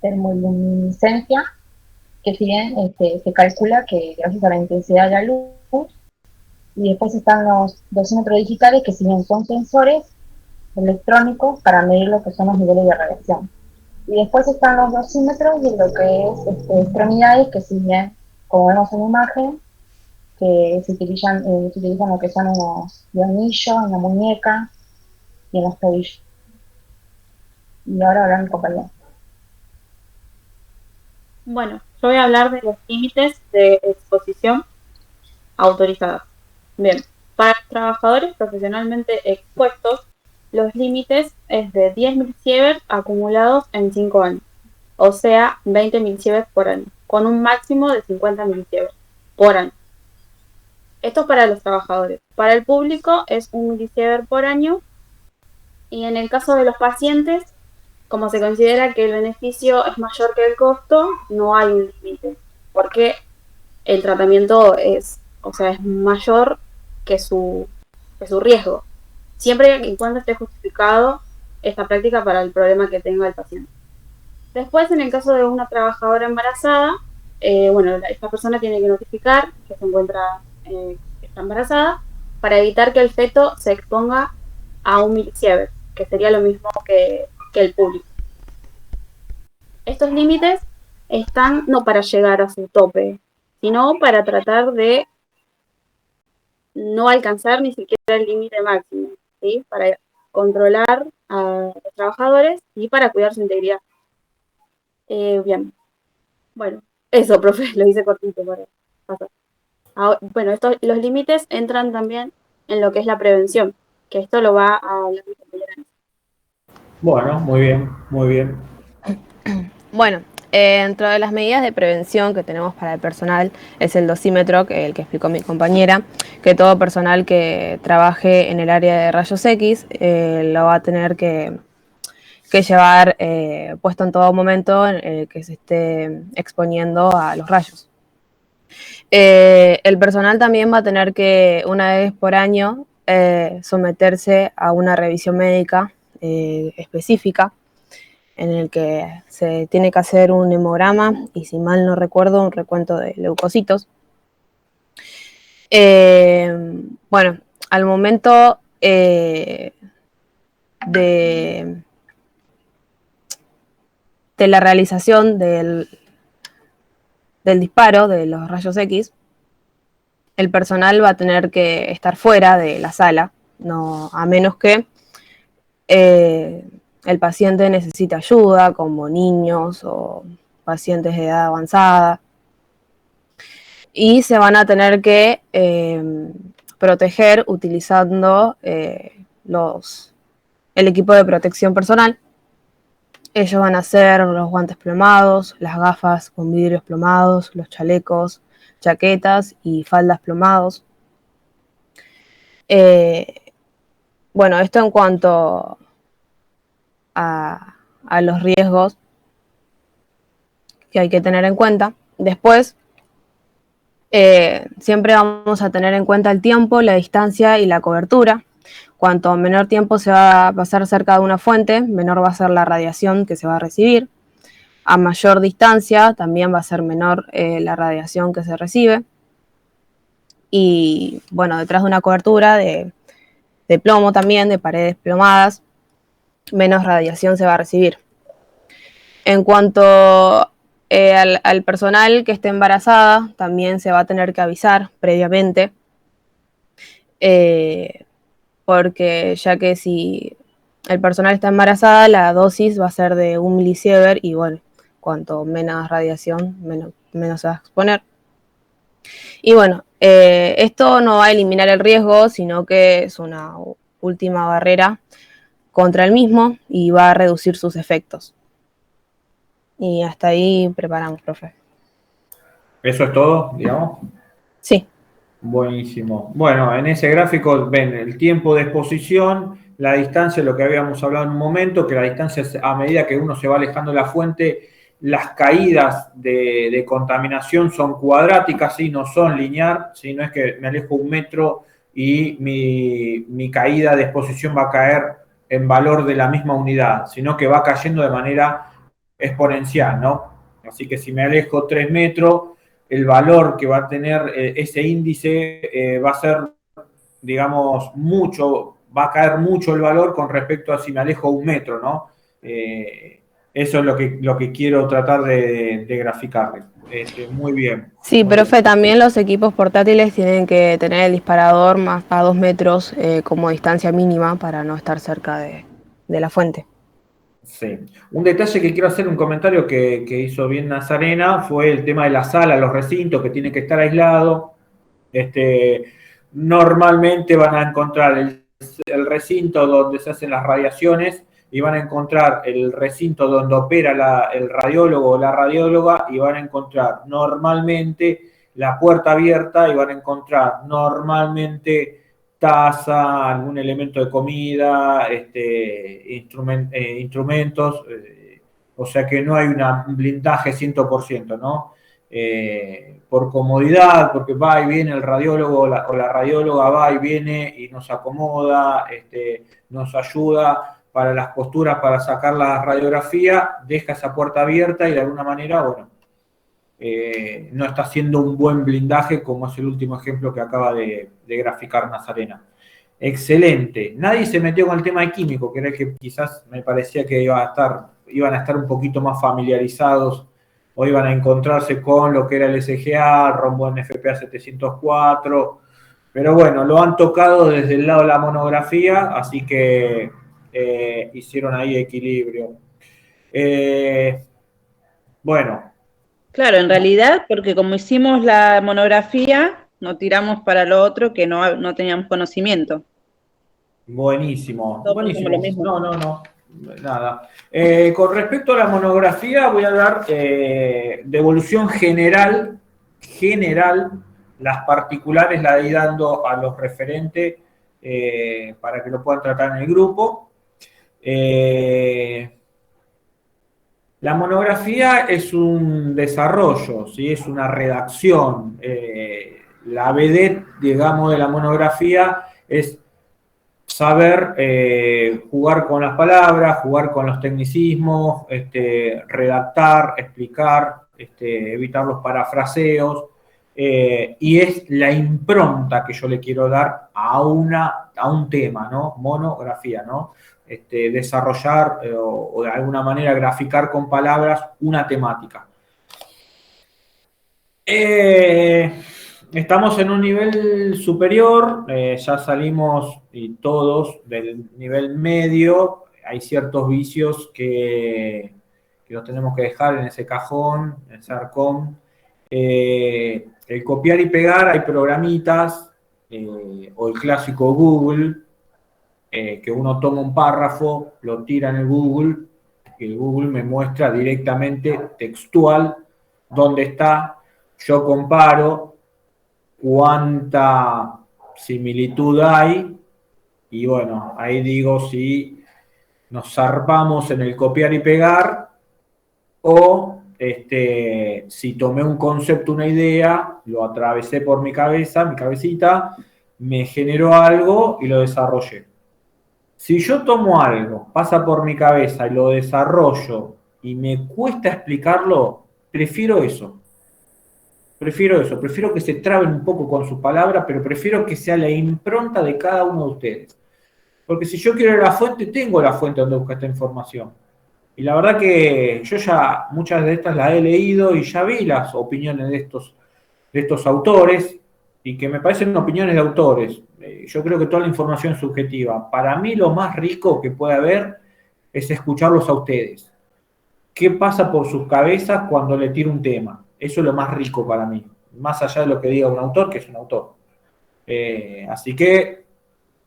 termoluminiscencia, que si bien se calcula que gracias a la intensidad de la luz. Y después están los dosímetros digitales, que si bien son sensores electrónicos para medir lo que son los niveles de radiación. Y después están los dosímetros de lo que es extremidades, que si bien, como vemos en la imagen, que se utilizan lo que son los anillos, en la muñeca y en los tobillos. Y ahora habla mi compañero. Bueno, yo voy a hablar de los límites de exposición autorizados. Bien, para los trabajadores profesionalmente expuestos, los límites es de 10 milisievert acumulados en 5 años, o sea, 20 milisievert por año, con un máximo de 50 milisievert por año. Esto es para los trabajadores. Para el público es 1 milisievert por año, y en el caso de los pacientes, como se considera que el beneficio es mayor que el costo, no hay un límite, porque el tratamiento es mayor que su riesgo, siempre y cuando esté justificado esta práctica para el problema que tenga el paciente. Después, en el caso de una trabajadora embarazada, esta persona tiene que notificar que se encuentra que está embarazada para evitar que el feto se exponga a 1 milisievert, que sería lo mismo que el público. Estos límites están no para llegar a su tope, sino para tratar de no alcanzar ni siquiera el límite máximo, ¿sí? Para controlar a los trabajadores y para cuidar su integridad. Bien. Bueno, eso, profe, lo hice cortito para pasar. Ahora, bueno, los límites entran también en lo que es la prevención, que esto lo va a hablar mi compañera. Bueno, muy bien, muy bien. Bueno, Dentro de las medidas de prevención que tenemos para el personal es el dosímetro, el que explicó mi compañera, que todo personal que trabaje en el área de rayos X lo va a tener que llevar puesto en todo momento que se esté exponiendo a los rayos. El personal también va a tener que, una vez por año, someterse a una revisión médica específica, en el que se tiene que hacer un hemograma y, si mal no recuerdo, un recuento de leucocitos. Bueno, al momento de la realización del disparo de los rayos X, el personal va a tener que estar fuera de la sala, no, a menos que el paciente necesite ayuda, como niños o pacientes de edad avanzada. Y se van a tener que proteger utilizando el equipo de protección personal. Ellos van a hacer los guantes plomados, las gafas con vidrios plomados, los chalecos, chaquetas y faldas plomados. Bueno, esto en cuanto a los riesgos que hay que tener en cuenta. Después, siempre vamos a tener en cuenta el tiempo, la distancia y la cobertura. Cuanto menor tiempo se va a pasar cerca de una fuente, menor va a ser la radiación que se va a recibir. A mayor distancia también va a ser menor la radiación que se recibe. Y bueno, detrás de una cobertura de plomo también, de paredes plomadas, menos radiación se va a recibir. En cuanto al personal que esté embarazada, también se va a tener que avisar previamente, porque ya que si el personal está embarazada, la dosis va a ser de 1 milisievert y bueno, cuanto menos radiación, menos se va a exponer. Y bueno, esto no va a eliminar el riesgo, sino que es una última barrera contra el mismo y va a reducir sus efectos. Y hasta ahí preparamos, profe. ¿Eso es todo, digamos? Sí. Buenísimo. Bueno, en ese gráfico ven el tiempo de exposición, la distancia, lo que habíamos hablado en un momento, que la distancia, a medida que uno se va alejando de la fuente, las caídas de contaminación son cuadráticas, ¿sí? No son lineal, ¿sí? No es que me alejo 1 metro y mi caída de exposición va a caer en valor de la misma unidad, sino que va cayendo de manera exponencial, ¿no? Así que si me alejo 3 metros, el valor que va a tener ese índice va a ser, digamos, mucho, va a caer mucho el valor con respecto a si me alejo 1 metro, ¿no? Eso es lo que quiero tratar de graficarle. Muy bien. Sí, profe, también los equipos portátiles tienen que tener el disparador más a 2 metros como distancia mínima para no estar cerca de la fuente. Sí. Un detalle que quiero hacer, un comentario que hizo bien Nazarena, fue el tema de la sala, los recintos, que tienen que estar aislados. Normalmente van a encontrar el recinto donde se hacen las radiaciones y van a encontrar el recinto donde opera el radiólogo o la radióloga y van a encontrar normalmente la puerta abierta y van a encontrar normalmente taza, algún elemento de comida, instrumentos, o sea que no hay un blindaje 100%, ¿no? Por comodidad, porque va y viene el radiólogo o la radióloga va y viene y nos acomoda, nos ayuda para las posturas, para sacar la radiografía, deja esa puerta abierta y de alguna manera, bueno, no está haciendo un buen blindaje como es el último ejemplo que acaba de graficar Nazarena. Excelente. Nadie se metió con el tema de químico, que era el que quizás me parecía que iban a estar un poquito más familiarizados o iban a encontrarse con lo que era el SGA, el rombo NFPA 704, pero bueno, lo han tocado desde el lado de la monografía, así que hicieron ahí equilibrio. Bueno. Claro, en realidad, porque como hicimos la monografía, no tiramos para lo otro que no teníamos conocimiento. Buenísimo. Todo Buenísimo. lo mismo. No. Nada. Con respecto a la monografía, voy a hablar de evolución general, las particulares las iré dando a los referentes para que lo puedan tratar en el grupo. La monografía es un desarrollo, ¿sí? Es una redacción. La vedette, digamos, de la monografía es saber jugar con las palabras, jugar con los tecnicismos, redactar, explicar, evitar los parafraseos, y es la impronta que yo le quiero dar a un tema, ¿no? Monografía, ¿no? Desarrollar o de alguna manera graficar con palabras una temática. Estamos en un nivel superior, ya salimos y todos del nivel medio. Hay ciertos vicios que los tenemos que dejar en ese cajón, en ese arcón. El copiar y pegar, hay programitas, o el clásico Google, que uno toma un párrafo, lo tira en el Google, y el Google me muestra directamente textual dónde está. Yo comparo cuánta similitud hay, y bueno, ahí digo si nos zarpamos en el copiar y pegar, o si tomé un concepto, una idea, lo atravesé por mi cabecita, me generó algo y lo desarrollé. Si yo tomo algo, pasa por mi cabeza y lo desarrollo y me cuesta explicarlo, prefiero eso. Prefiero que se traben un poco con sus palabras, pero prefiero que sea la impronta de cada uno de ustedes. Porque si yo quiero la fuente, tengo la fuente donde buscar esta información. Y la verdad que yo ya muchas de estas las he leído y ya vi las opiniones de estos autores, y que me parecen opiniones de autores. Yo creo que toda la información es subjetiva. Para mí lo más rico que puede haber es escucharlos a ustedes. ¿Qué pasa por sus cabezas cuando le tiro un tema? Eso es lo más rico para mí, más allá de lo que diga un autor, que es un autor. Así que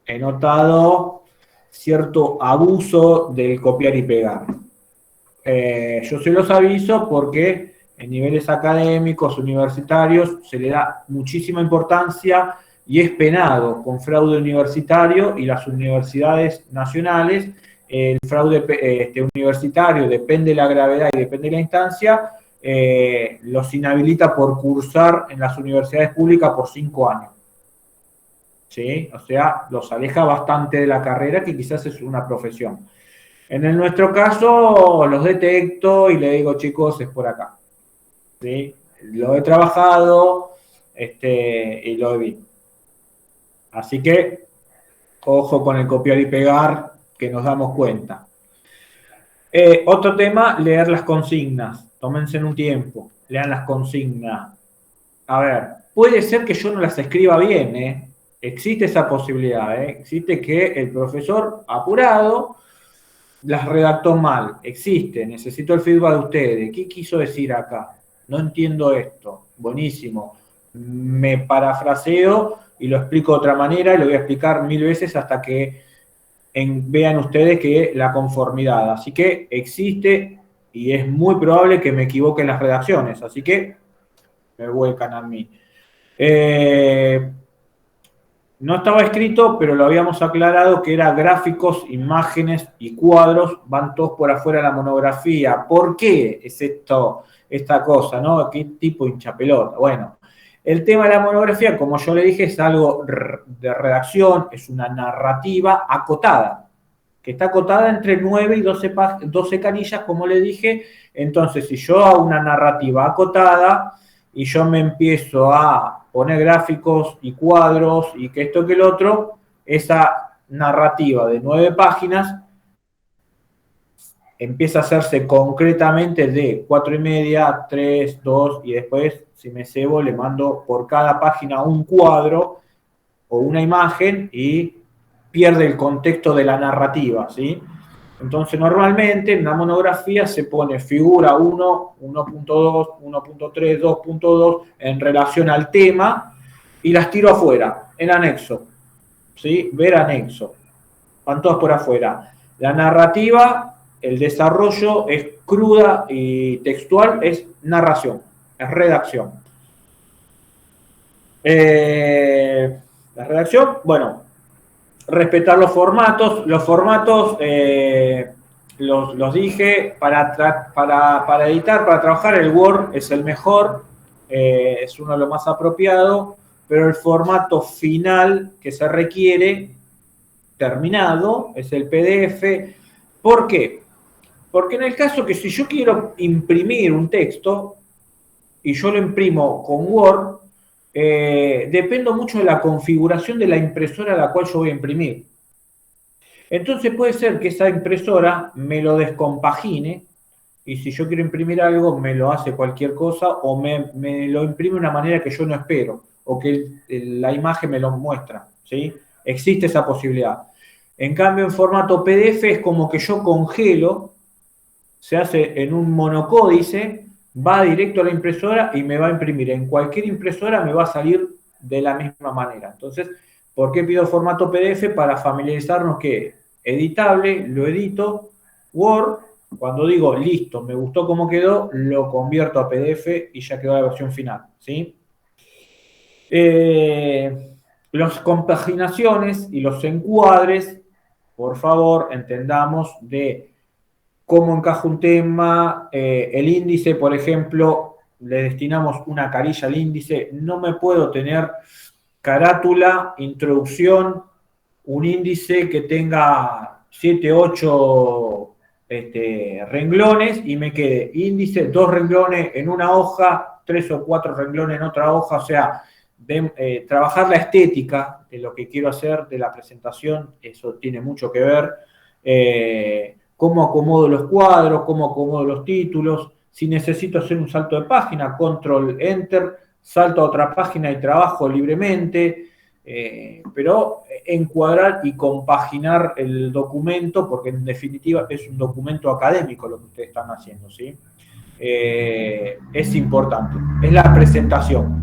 he notado cierto abuso del copiar y pegar. Yo se los aviso porque en niveles académicos, universitarios, se le da muchísima importancia y es penado con fraude universitario, y las universidades nacionales, el fraude universitario, depende de la gravedad y depende de la instancia, los inhabilita por cursar en las universidades públicas por 5 años. ¿Sí? O sea, los aleja bastante de la carrera, que quizás es una profesión. En nuestro caso, los detecto y le digo, chicos, es por acá. ¿Sí? Lo he trabajado y lo he visto. Así que, ojo con el copiar y pegar, que nos damos cuenta. Otro tema, leer las consignas. Tómense un tiempo, lean las consignas. A ver, puede ser que yo no las escriba bien, Existe esa posibilidad, Existe que el profesor apurado las redactó mal. Existe, necesito el feedback de ustedes. ¿Qué quiso decir acá? No entiendo esto. Buenísimo. Me parafraseo y lo explico de otra manera, y lo voy a explicar 1000 veces hasta que vean ustedes que la conformidad. Así que existe, y es muy probable que me equivoque en las redacciones, así que me vuelcan a mí. No estaba escrito, pero lo habíamos aclarado que era gráficos, imágenes y cuadros, van todos por afuera de la monografía. ¿Por qué es esta cosa, no? ¿Qué tipo hinchapelota? Bueno, el tema de la monografía, como yo le dije, es algo de redacción, es una narrativa acotada, que está acotada entre 9 y 12 canillas, como le dije. Entonces, si yo hago una narrativa acotada y yo me empiezo a poner gráficos y cuadros y que esto que el otro, esa narrativa de 9 páginas empieza a hacerse concretamente de 4,5, 3, 2, y después, si me cebo, le mando por cada página un cuadro o una imagen y pierde el contexto de la narrativa, ¿sí? Entonces, normalmente en una monografía se pone figura 1, 1.2, 1.3, 2.2 en relación al tema, y las tiro afuera, en anexo, ¿sí? Ver anexo. Van todas por afuera. La narrativa, el desarrollo es cruda y textual, es narración, es redacción. La redacción, bueno, respetar los formatos. Los formatos, los dije, para editar, para trabajar, el Word es el mejor, es uno de los más apropiados, pero el formato final que se requiere, terminado, es el PDF. ¿Por qué? Porque en el caso que si yo quiero imprimir un texto y yo lo imprimo con Word, dependo mucho de la configuración de la impresora a la cual yo voy a imprimir. Entonces puede ser que esa impresora me lo descompagine y si yo quiero imprimir algo me lo hace cualquier cosa o me lo imprime de una manera que yo no espero o que la imagen me lo muestra, ¿sí? Existe esa posibilidad. En cambio, en formato PDF es como que yo congelo, se hace en un monocódice, va directo a la impresora y me va a imprimir. En cualquier impresora me va a salir de la misma manera. Entonces, ¿por qué pido formato PDF? Para familiarizarnos que editable, lo edito, Word, cuando digo listo, me gustó cómo quedó, lo convierto a PDF y ya quedó la versión final, ¿sí? Las compaginaciones y los encuadres, por favor, entendamos de cómo encaja un tema, el índice, por ejemplo, le destinamos una carilla al índice, no me puedo tener carátula, introducción, un índice que tenga 7, 8 renglones y me quede índice, 2 renglones en una hoja, 3 o 4 renglones en otra hoja, o sea, trabajar la estética de lo que quiero hacer, de la presentación, eso tiene mucho que ver. Cómo acomodo los cuadros, cómo acomodo los títulos, si necesito hacer un salto de página, control, enter, salto a otra página y trabajo libremente, pero encuadrar y compaginar el documento, porque en definitiva es un documento académico lo que ustedes están haciendo, ¿sí? Es importante, es la presentación.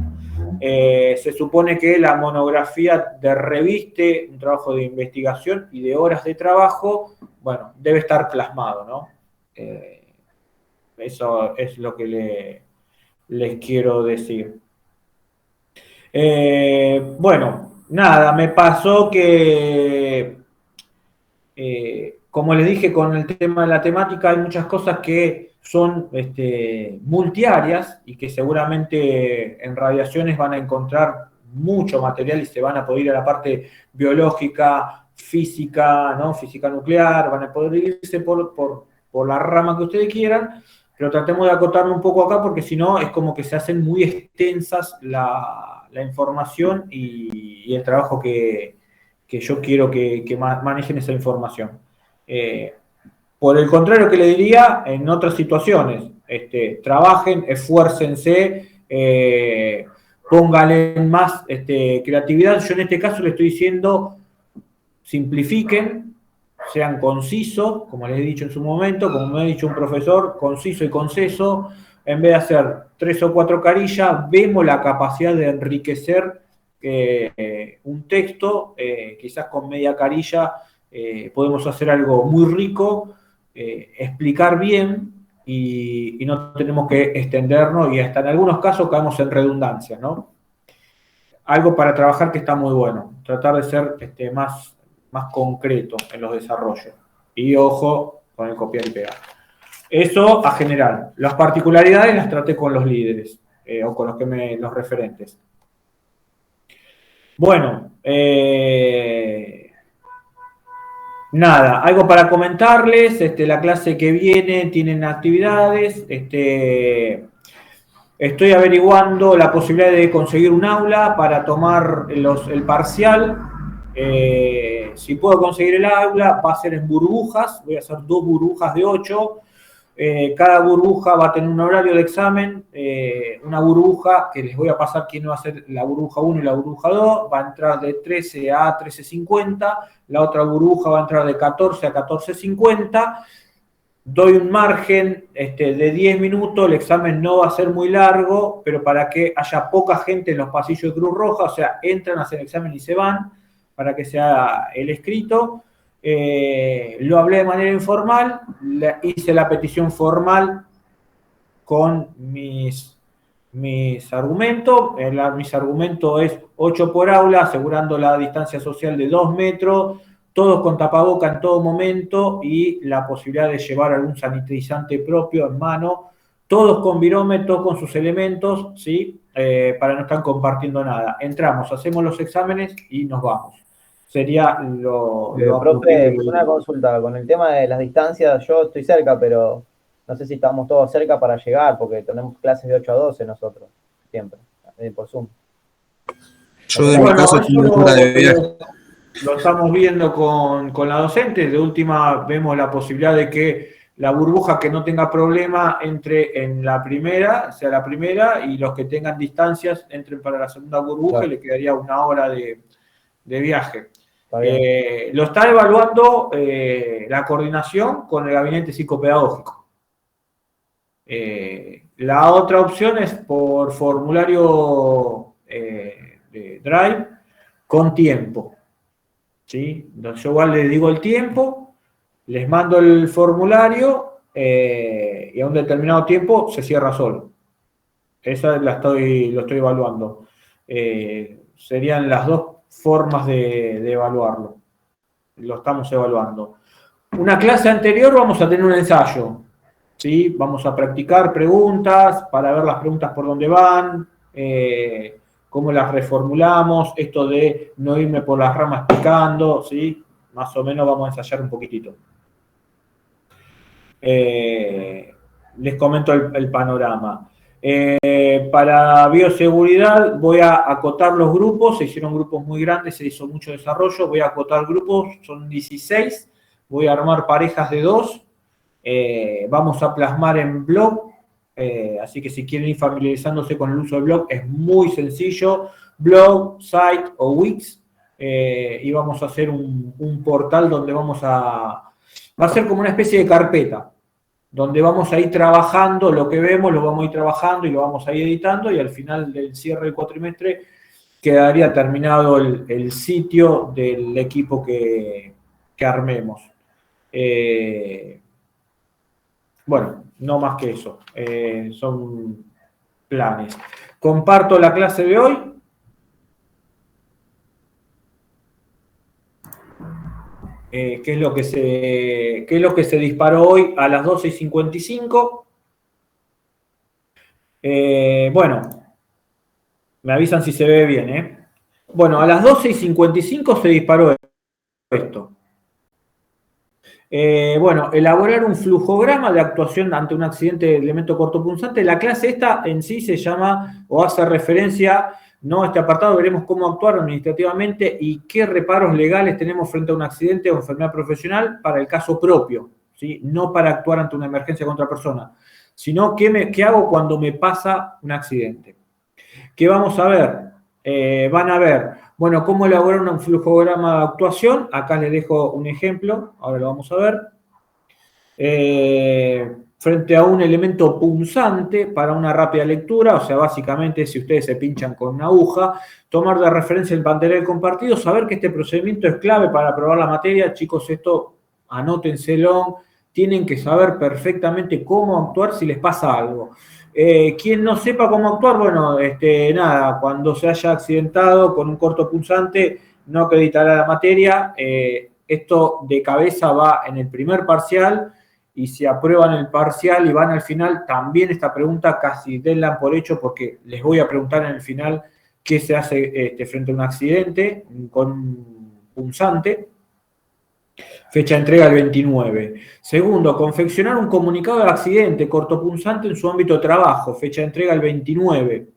Se supone que la monografía de reviste un trabajo de investigación y de horas de trabajo, bueno, debe estar plasmado, ¿no? Eso es lo que les quiero decir. Bueno, nada, me pasó que, como les dije, con el tema de la temática hay muchas cosas que son multiáreas y que seguramente en radiaciones van a encontrar mucho material y se van a poder ir a la parte biológica, física, ¿no? Física nuclear, van a poder irse por la rama que ustedes quieran, pero tratemos de acotarlo un poco acá porque si no es como que se hacen muy extensas la información y el trabajo que yo quiero que manejen esa información. Por el contrario que le diría, en otras situaciones, trabajen, esfuércense, pónganle más creatividad. Yo en este caso le estoy diciendo, simplifiquen, sean concisos, como les he dicho en su momento, como me ha dicho un profesor, conciso y conceso. En vez de hacer 3 o 4 carillas, vemos la capacidad de enriquecer un texto, quizás con media carilla podemos hacer algo muy rico, explicar bien y no tenemos que extendernos y hasta en algunos casos caemos en redundancia, ¿no? Algo para trabajar que está muy bueno, tratar de ser más concreto en los desarrollos y ojo con el copiar y pegar. Eso a general. Las particularidades las traté con los líderes o con los referentes. Bueno, nada, algo para comentarles. La clase que viene tienen actividades. Estoy averiguando la posibilidad de conseguir un aula para tomar el parcial. Si puedo conseguir el aula, va a ser en burbujas. Voy a hacer 2 burbujas de 8. Cada burbuja va a tener un horario de examen. Una burbuja que les voy a pasar quién va a ser la burbuja 1 y la burbuja 2. Va a entrar de 13 a 13:50. La otra burbuja va a entrar de 14 a 14:50. Doy un margen de 10 minutos. El examen no va a ser muy largo, pero para que haya poca gente en los pasillos de Cruz Roja, o sea, entran, hacen el examen y se van, para que sea el escrito. Lo hablé de manera informal, hice la petición formal con mis argumentos. Mis argumentos es 8 por aula, asegurando la distancia social de 2 metros, todos con tapaboca en todo momento y la posibilidad de llevar algún sanitizante propio en mano, todos con virómetro, con sus elementos, ¿sí? Para no estar compartiendo nada. Entramos, hacemos los exámenes y nos vamos. Sería lo profe, una consulta. Con el tema de las distancias, yo estoy cerca, pero no sé si estamos todos cerca para llegar, porque tenemos clases de 8 a 12 nosotros, siempre, por Zoom. Yo de mi caso tengo hora de viaje. Lo estamos viendo con la docente. De última vemos la posibilidad de que la burbuja que no tenga problema entre en la primera, sea la primera, y los que tengan distancias entren para la segunda burbuja, claro. Y le quedaría 1 hora de viaje. Lo está evaluando la coordinación con el gabinete psicopedagógico. La otra opción es por formulario de Drive con tiempo. ¿Sí? Entonces yo igual les digo el tiempo, les mando el formulario y a un determinado tiempo se cierra solo. Esa lo estoy evaluando. Serían las 2 formas de evaluarlo. Lo estamos evaluando. Una clase anterior vamos a tener un ensayo. ¿Sí? Vamos a practicar preguntas para ver las preguntas por dónde van, cómo las reformulamos, esto de no irme por las ramas picando, ¿sí? Más o menos vamos a ensayar un poquitito. Les comento el panorama. Para bioseguridad voy a acotar los grupos, se hicieron grupos muy grandes, se hizo mucho desarrollo, voy a acotar grupos, son 16, voy a armar parejas de 2, vamos a plasmar en blog, así que si quieren ir familiarizándose con el uso de blog, es muy sencillo, blog, site o Wix, y vamos a hacer un portal donde va a ser como una especie de carpeta, donde vamos a ir trabajando lo que vemos, lo vamos a ir trabajando y lo vamos a ir editando, y al final del cierre del cuatrimestre quedaría terminado el sitio del equipo que armemos. Bueno, no más que eso, son planes. Comparto la clase de hoy. ¿Qué es lo que se disparó hoy a las 12:55? Bueno, me avisan si se ve bien, Bueno, a las 12:55 se disparó esto. Bueno, elaborar un flujograma de actuación ante un accidente de elemento cortopunzante. La clase esta en sí se llama o hace referencia, no este apartado, veremos cómo actuar administrativamente y qué reparos legales tenemos frente a un accidente o enfermedad profesional para el caso propio, ¿sí? No para actuar ante una emergencia contra persona, sino qué hago cuando me pasa un accidente. ¿Qué vamos a ver? Van a ver, bueno, cómo elaborar un flujograma de actuación. Acá les dejo un ejemplo, ahora lo vamos a ver. Frente a un elemento punzante para una rápida lectura, o sea, básicamente si ustedes se pinchan con una aguja, tomar de referencia el material compartido, saber que este procedimiento es clave para aprobar la materia. Chicos, esto anótenselo, tienen que saber perfectamente cómo actuar si les pasa algo. Quien no sepa cómo actuar, bueno, nada, cuando se haya accidentado con un cortopunzante, no acreditará la materia. Esto de cabeza va en el primer parcial, y si aprueban el parcial y van al final, también esta pregunta casi denla por hecho, porque les voy a preguntar en el final qué se hace frente a un accidente con punzante. Fecha de entrega el 29. Segundo, confeccionar un comunicado de accidente cortopunzante en su ámbito de trabajo. Fecha de entrega el 29.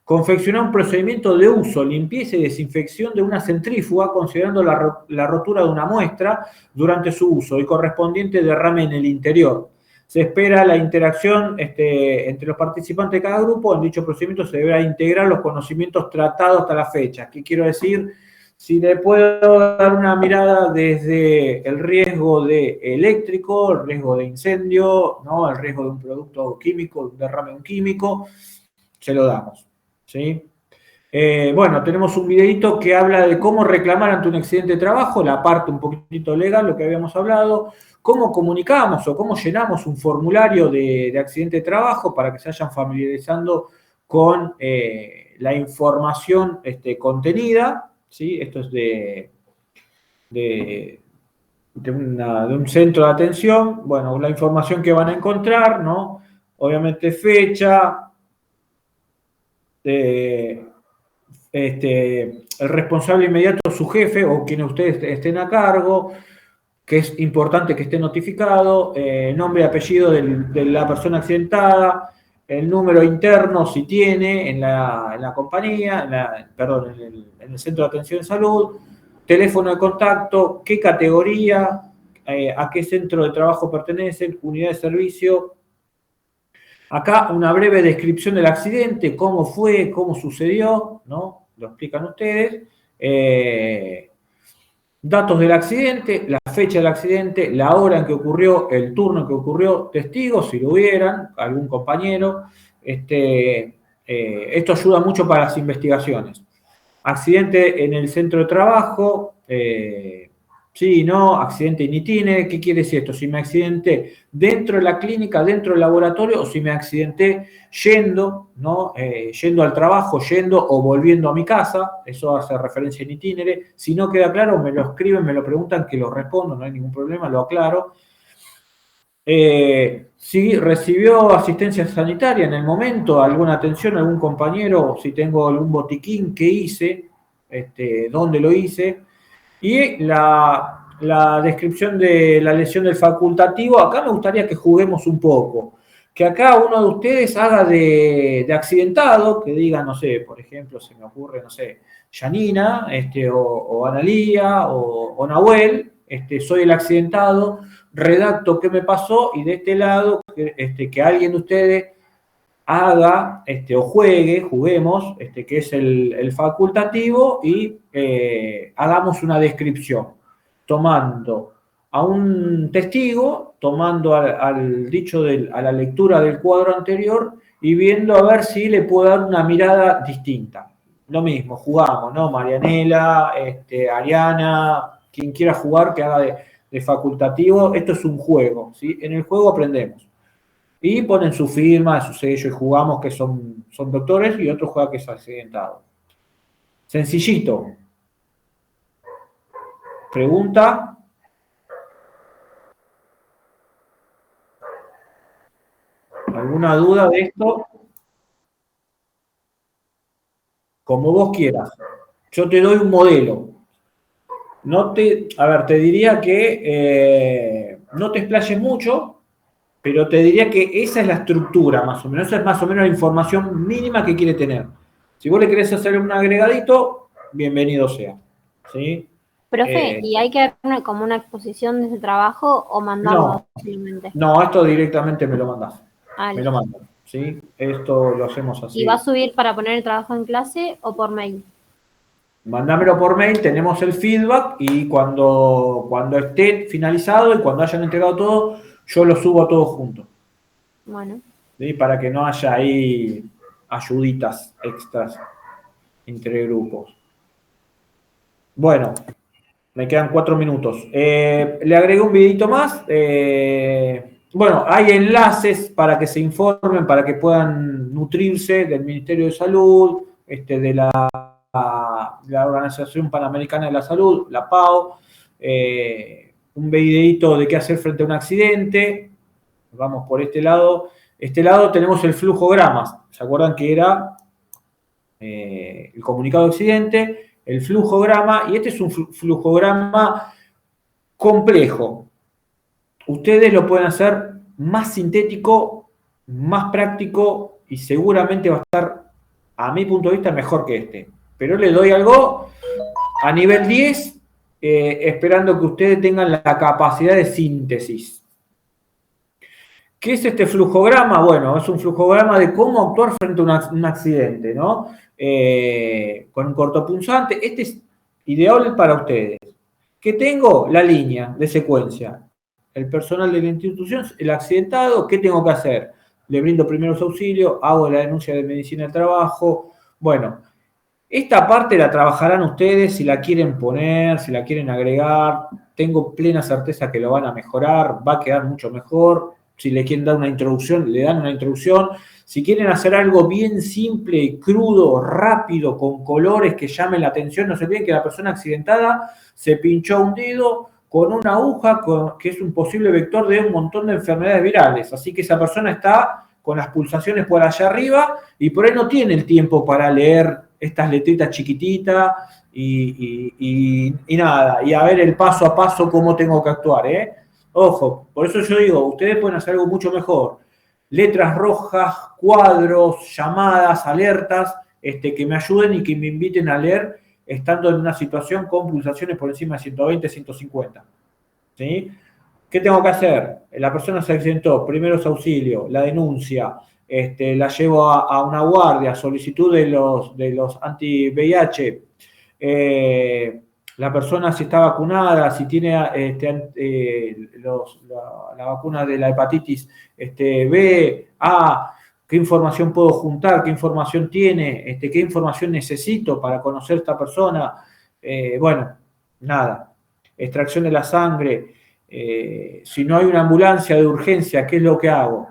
Confeccionar un procedimiento de uso, limpieza y desinfección de una centrífuga, considerando la rotura de una muestra durante su uso y correspondiente derrame en el interior. Se espera la interacción entre los participantes de cada grupo. En dicho procedimiento se deberá integrar los conocimientos tratados hasta la fecha. ¿Qué quiero decir? Si le puedo dar una mirada desde el riesgo de eléctrico, el riesgo de incendio, ¿no? El riesgo de un producto químico, un derrame químico, se lo damos, ¿sí? Bueno, tenemos un videito que habla de cómo reclamar ante un accidente de trabajo, la parte un poquitito legal, lo que habíamos hablado, cómo comunicamos o cómo llenamos un formulario de accidente de trabajo para que se vayan familiarizando con la información contenida, ¿sí? Esto es de un centro de atención. Bueno, la información que van a encontrar, ¿no? Obviamente fecha, el responsable inmediato, su jefe o quienes ustedes estén a cargo, que es importante que esté notificado, nombre y apellido de la persona accidentada, el número interno si tiene en la compañía, en el centro de atención de salud, teléfono de contacto, qué categoría, a qué centro de trabajo pertenecen, unidad de servicio. Acá una breve descripción del accidente, cómo fue, cómo sucedió, ¿no? Lo explican ustedes. Datos del accidente, la fecha del accidente, la hora en que ocurrió, el turno en que ocurrió, testigos, si lo hubieran, algún compañero. Esto ayuda mucho para las investigaciones. Accidente en el centro de trabajo, sí, no, accidente in itinere. ¿Qué quiere decir esto? Si me accidenté dentro de la clínica, dentro del laboratorio, o si me accidenté yendo, ¿no? Yendo al trabajo, yendo o volviendo a mi casa, eso hace referencia in itinere. Si no queda claro, me lo escriben, me lo preguntan, que lo respondo, no hay ningún problema, lo aclaro. Si recibió asistencia sanitaria en el momento, alguna atención, algún compañero, si tengo algún botiquín, ¿qué hice? ¿Dónde lo hice? Y la descripción de la lesión del facultativo. Acá me gustaría que juguemos un poco. Que acá uno de ustedes haga de accidentado, que diga, no sé, por ejemplo, se me ocurre, no sé, Yanina, o Analía, o Nahuel, soy el accidentado, redacto qué me pasó, y de este lado, que alguien de ustedes haga o juguemos, que es el facultativo, y hagamos una descripción, tomando a un testigo, tomando al dicho a la lectura del cuadro anterior y viendo a ver si le puedo dar una mirada distinta. Lo mismo, jugamos, ¿no? Marianela, Ariana, quien quiera jugar que haga de facultativo. Esto es un juego, ¿sí? En el juego aprendemos. Y ponen su firma, su sello, y jugamos que son doctores, y otro juega que es accidentado. Sencillito. ¿Pregunta? ¿Alguna duda de esto? Como vos quieras. Yo te doy un modelo. Te diría que no te explayes mucho, pero te diría que esa es la estructura, más o menos. Esa es más o menos la información mínima que quiere tener. Si vos le querés hacer un agregadito, bienvenido sea. ¿Sí? Profe, ¿y hay que hacer como una exposición de ese trabajo o mandarlo simplemente? No, esto directamente me lo mandás. Ah, me lo mandan, ¿sí? Esto lo hacemos así. ¿Y va a subir para poner el trabajo en clase o por mail? Mandámelo por mail, tenemos el feedback, y cuando esté finalizado y cuando hayan entregado todo, yo lo subo todo junto. Bueno. ¿Sí? Para que no haya ahí ayuditas extras entre grupos. Bueno, me quedan 4 minutos. Le agregué un videito más. Bueno, hay enlaces para que se informen, para que puedan nutrirse del Ministerio de Salud, de la Organización Panamericana de la Salud, la PAO, un videito de qué hacer frente a un accidente. Vamos por este lado. Este lado tenemos el flujogramas. ¿Se acuerdan que era el comunicado de accidente, el flujograma? Y este es un flujograma complejo. Ustedes lo pueden hacer más sintético, más práctico, y seguramente va a estar, a mi punto de vista, mejor que este. Pero le doy algo a nivel 10, esperando que ustedes tengan la capacidad de síntesis. ¿Qué es este flujograma? Bueno, es un flujograma de cómo actuar frente a un accidente, ¿no? Con un cortopunzante. Este es ideal para ustedes. ¿Qué tengo? La línea de secuencia. El personal de la institución, el accidentado, ¿qué tengo que hacer? Le brindo primeros auxilios, hago la denuncia de medicina del trabajo. Bueno, Esta parte la trabajarán ustedes si la quieren poner, si la quieren agregar. Tengo plena certeza que lo van a mejorar, va a quedar mucho mejor. Si le quieren dar una introducción, le dan una introducción. Si quieren hacer algo bien simple, crudo, rápido, con colores que llamen la atención, no se olviden que la persona accidentada se pinchó un dedo con una aguja que es un posible vector de un montón de enfermedades virales. Así que esa persona está con las pulsaciones por allá arriba y por ahí no tiene el tiempo para leer estas letritas chiquititas y nada, y a ver el paso a paso cómo tengo que actuar, ¿eh? Ojo, por eso yo digo, ustedes pueden hacer algo mucho mejor. Letras rojas, cuadros, llamadas, alertas, que me ayuden y que me inviten a leer estando en una situación con pulsaciones por encima de 120, 150. ¿Sí? ¿Qué tengo que hacer? La persona se accidentó, primeros auxilios, la denuncia, la llevo a una guardia, solicitud de los anti-VIH, la persona si está vacunada, si tiene la vacuna de la hepatitis B, A, qué información puedo juntar, qué información tiene, qué información necesito para conocer a esta persona. Bueno, nada, extracción de la sangre. Si no hay una ambulancia de urgencia, ¿qué es lo que hago?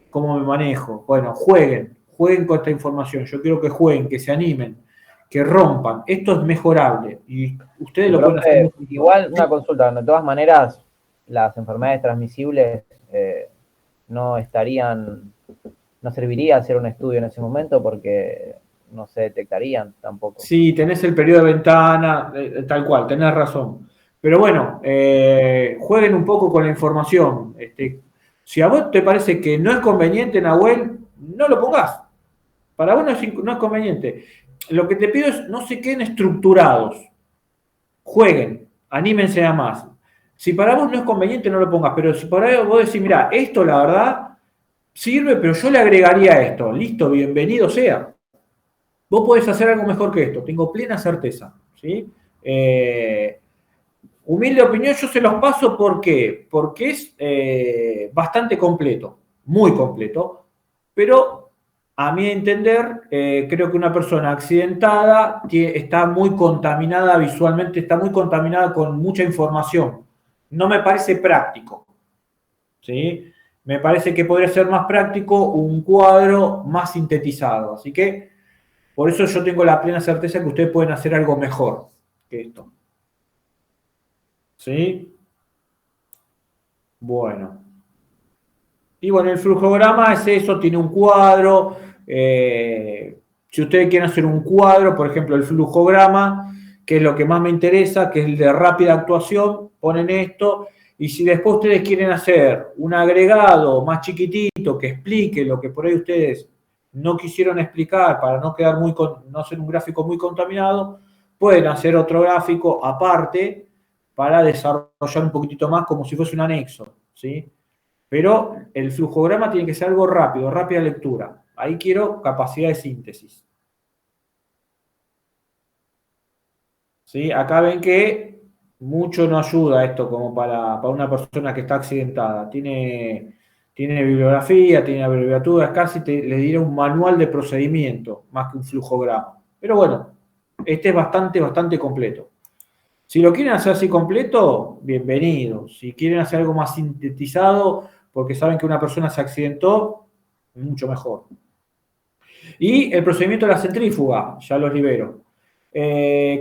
¿Cómo me manejo? Bueno, jueguen con esta información. Yo quiero que jueguen, que se animen, que rompan. Esto es mejorable y ustedes lo pueden hacer. Igual una consulta, de todas maneras, las enfermedades transmisibles no serviría hacer un estudio en ese momento porque no se detectarían tampoco. Sí, tenés el periodo de ventana, tal cual, tenés razón. Pero bueno, jueguen un poco con la información. Si a vos te parece que no es conveniente, Nahuel, no lo pongas. Para vos no es conveniente. Lo que te pido es no se queden estructurados. Jueguen, anímense a más. Si para vos no es conveniente, no lo pongas. Pero si para vos decís, mira, esto la verdad sirve, pero yo le agregaría esto. Listo, bienvenido sea. Vos podés hacer algo mejor que esto, tengo plena certeza. ¿Sí? Humilde opinión, yo se los paso ¿por qué? Porque es bastante completo, muy completo, pero a mi entender, creo que una persona accidentada está muy contaminada visualmente, está muy contaminada con mucha información. No me parece práctico. ¿Sí? Me parece que podría ser más práctico un cuadro más sintetizado. Así que, por eso yo tengo la plena certeza que ustedes pueden hacer algo mejor que esto. ¿Sí? Bueno. Y bueno, el flujograma es eso, tiene un cuadro. Si ustedes quieren hacer un cuadro, por ejemplo, el flujograma, que es lo que más me interesa, que es el de rápida actuación, ponen esto. Y si después ustedes quieren hacer un agregado más chiquitito que explique lo que por ahí ustedes no quisieron explicar para no quedar no hacer un gráfico muy contaminado, pueden hacer otro gráfico aparte para desarrollar un poquitito más como si fuese un anexo, ¿sí? Pero el flujograma tiene que ser algo rápido, rápida lectura. Ahí quiero capacidad de síntesis. ¿Sí? Acá ven que mucho no ayuda esto como para una persona que está accidentada. Tiene bibliografía, tiene abreviaturas, casi le diría un manual de procedimiento, más que un flujograma. Pero bueno, este es bastante completo. Si lo quieren hacer así completo, bienvenido. Si quieren hacer algo más sintetizado, porque saben que una persona se accidentó, mucho mejor. Y el procedimiento de la centrífuga, ya los libero.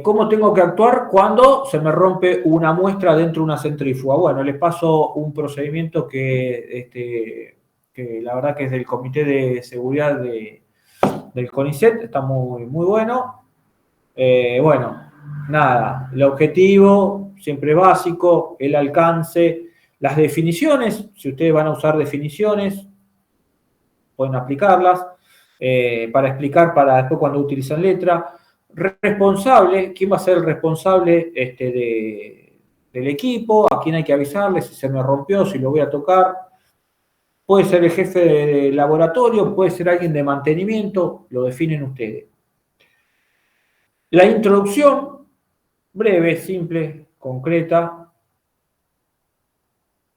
¿Cómo tengo que actuar cuando se me rompe una muestra dentro de una centrífuga? Bueno, les paso un procedimiento que la verdad que es del Comité de Seguridad del CONICET, está muy bueno. Bueno, nada, el objetivo, siempre básico, el alcance, las definiciones, si ustedes van a usar definiciones, pueden aplicarlas, para explicar para después cuando utilizan letra. Responsable, ¿quién va a ser el responsable del equipo? ¿A quién hay que avisarle si se me rompió, si lo voy a tocar? Puede ser el jefe de laboratorio, puede ser alguien de mantenimiento, lo definen ustedes. La introducción, breve, simple, concreta.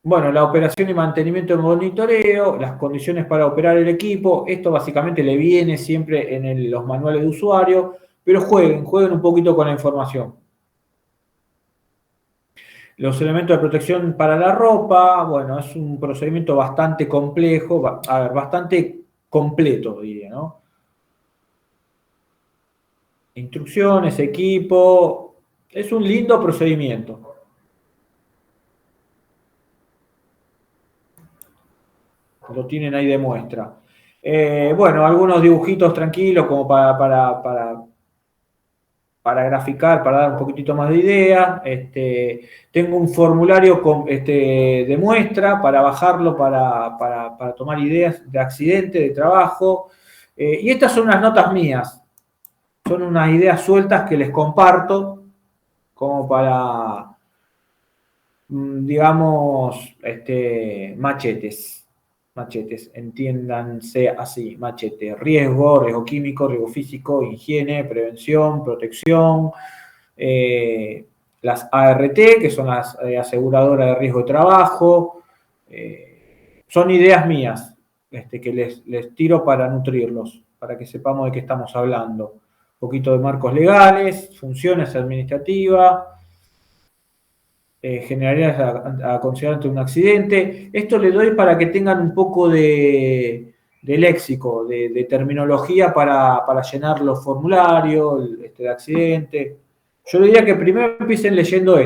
Bueno, la operación y mantenimiento de monitoreo, las condiciones para operar el equipo, esto básicamente le viene siempre en los manuales de usuario, pero jueguen un poquito con la información. Los elementos de protección para la ropa, bueno, es un procedimiento bastante complejo, bastante completo, diría, ¿no? Instrucciones, equipo, es un lindo procedimiento. Lo tienen ahí de muestra. Bueno, algunos dibujitos tranquilos como para graficar, para dar un poquitito más de idea. Tengo un formulario de muestra para bajarlo, para tomar ideas de accidente, de trabajo. Y estas son unas notas mías. Son unas ideas sueltas que les comparto como para, digamos, machetes. Machetes, entiéndanse así, machete, riesgo químico, riesgo físico, higiene, prevención, protección, las ART, que son las aseguradoras de riesgo de trabajo, son ideas mías que les tiro para nutrirlos, para que sepamos de qué estamos hablando. Un poquito de marcos legales, funciones administrativas, generalidades a considerar ante un accidente. Esto le doy para que tengan un poco de léxico, de terminología para llenar los formularios de accidente. Yo diría que primero empiecen leyendo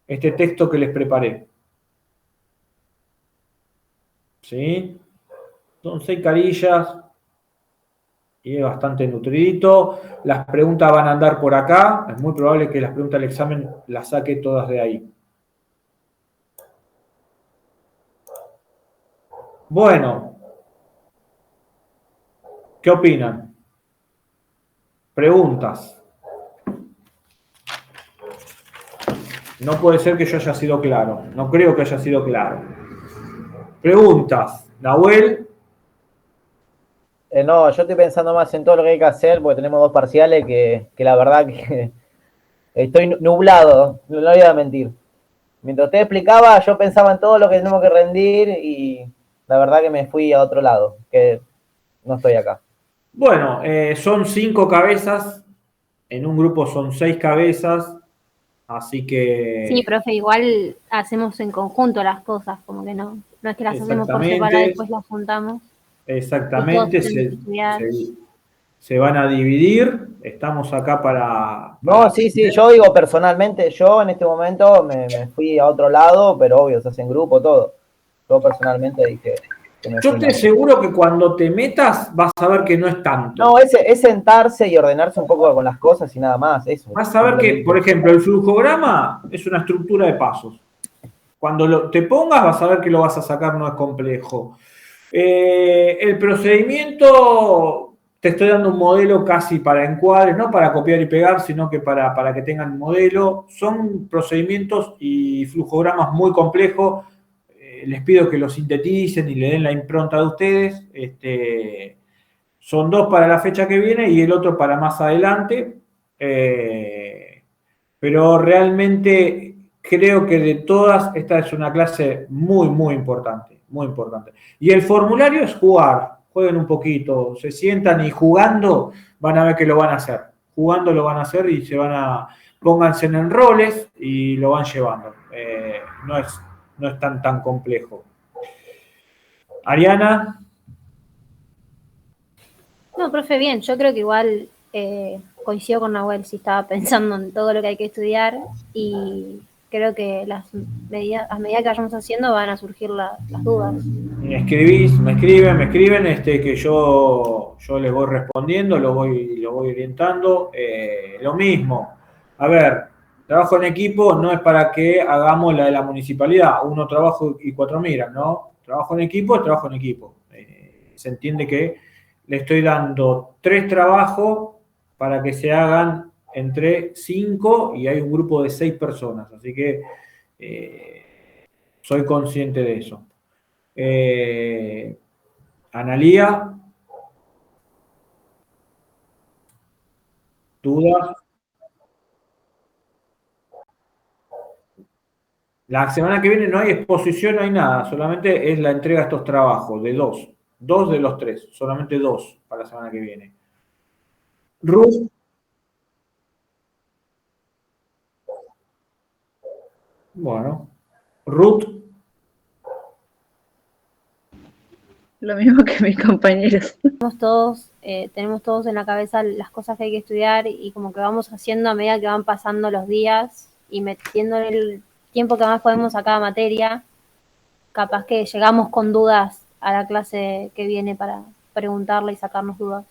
este texto que les preparé. ¿Sí? Son 6 carillas y es bastante nutridito. Las preguntas van a andar por acá. Es muy probable que las preguntas del examen las saque todas de ahí. Bueno, ¿qué opinan? Preguntas. No puede ser que yo haya sido claro. No creo que haya sido claro. Preguntas. Nahuel. No, yo estoy pensando más en todo lo que hay que hacer, porque tenemos 2 parciales que la verdad que estoy nublado, no voy a mentir. Mientras usted explicaba, yo pensaba en todo lo que tenemos que rendir y la verdad que me fui a otro lado, que no estoy acá. Bueno, son 5 cabezas. En un grupo son 6 cabezas. Así que... Sí, profe, igual hacemos en conjunto las cosas, como que no es que las hacemos por separado y después las juntamos. Exactamente, se van a dividir. Estamos acá para... No, sí, yo digo personalmente, yo en este momento me fui a otro lado, pero obvio, se hace en grupo, todo. Yo personalmente dije... Yo te aseguro que cuando te metas vas a ver que no es tanto. No, es sentarse y ordenarse un poco con las cosas y nada más, eso. Vas a ver que, por ejemplo, el flujograma es una estructura de pasos. Cuando te pongas vas a ver que lo vas a sacar, no es complejo. El procedimiento, te estoy dando un modelo casi para encuadres, no para copiar y pegar, sino que para que tengan un modelo. Son procedimientos y flujogramas muy complejos. Les pido que lo sinteticen y le den la impronta de ustedes. Son 2 para la fecha que viene y el otro para más adelante. Pero realmente creo que de todas, esta es una clase muy, muy importante. Muy importante. Y el formulario es jugar. Jueguen un poquito, se sientan y jugando van a ver que lo van a hacer. Jugando lo van a hacer y pónganse en roles y lo van llevando. No es tan complejo. Ariana. No, profe, bien, yo creo que igual coincido con Nahuel, si estaba pensando en todo lo que hay que estudiar y creo que a medida que vayamos haciendo van a surgir las dudas. Me escriben, que yo les voy respondiendo, lo voy orientando. Lo mismo, a ver, trabajo en equipo no es para que hagamos la de la municipalidad, uno trabaja y 4 miran, ¿no? Trabajo en equipo es trabajo en equipo. Se entiende que le estoy dando 3 trabajos para que se hagan entre 5 y hay un grupo de 6 personas, así que soy consciente de eso. Analía, dudas. La semana que viene no hay exposición, no hay nada, solamente es la entrega de estos trabajos, de dos de los 3, solamente 2 para la semana que viene. Ruth. Bueno, Ruth. Lo mismo que mis compañeros. Tenemos todos en la cabeza las cosas que hay que estudiar y como que vamos haciendo a medida que van pasando los días y metiendo el tiempo que más podemos a cada materia. Capaz que llegamos con dudas a la clase que viene para preguntarle y sacarnos dudas.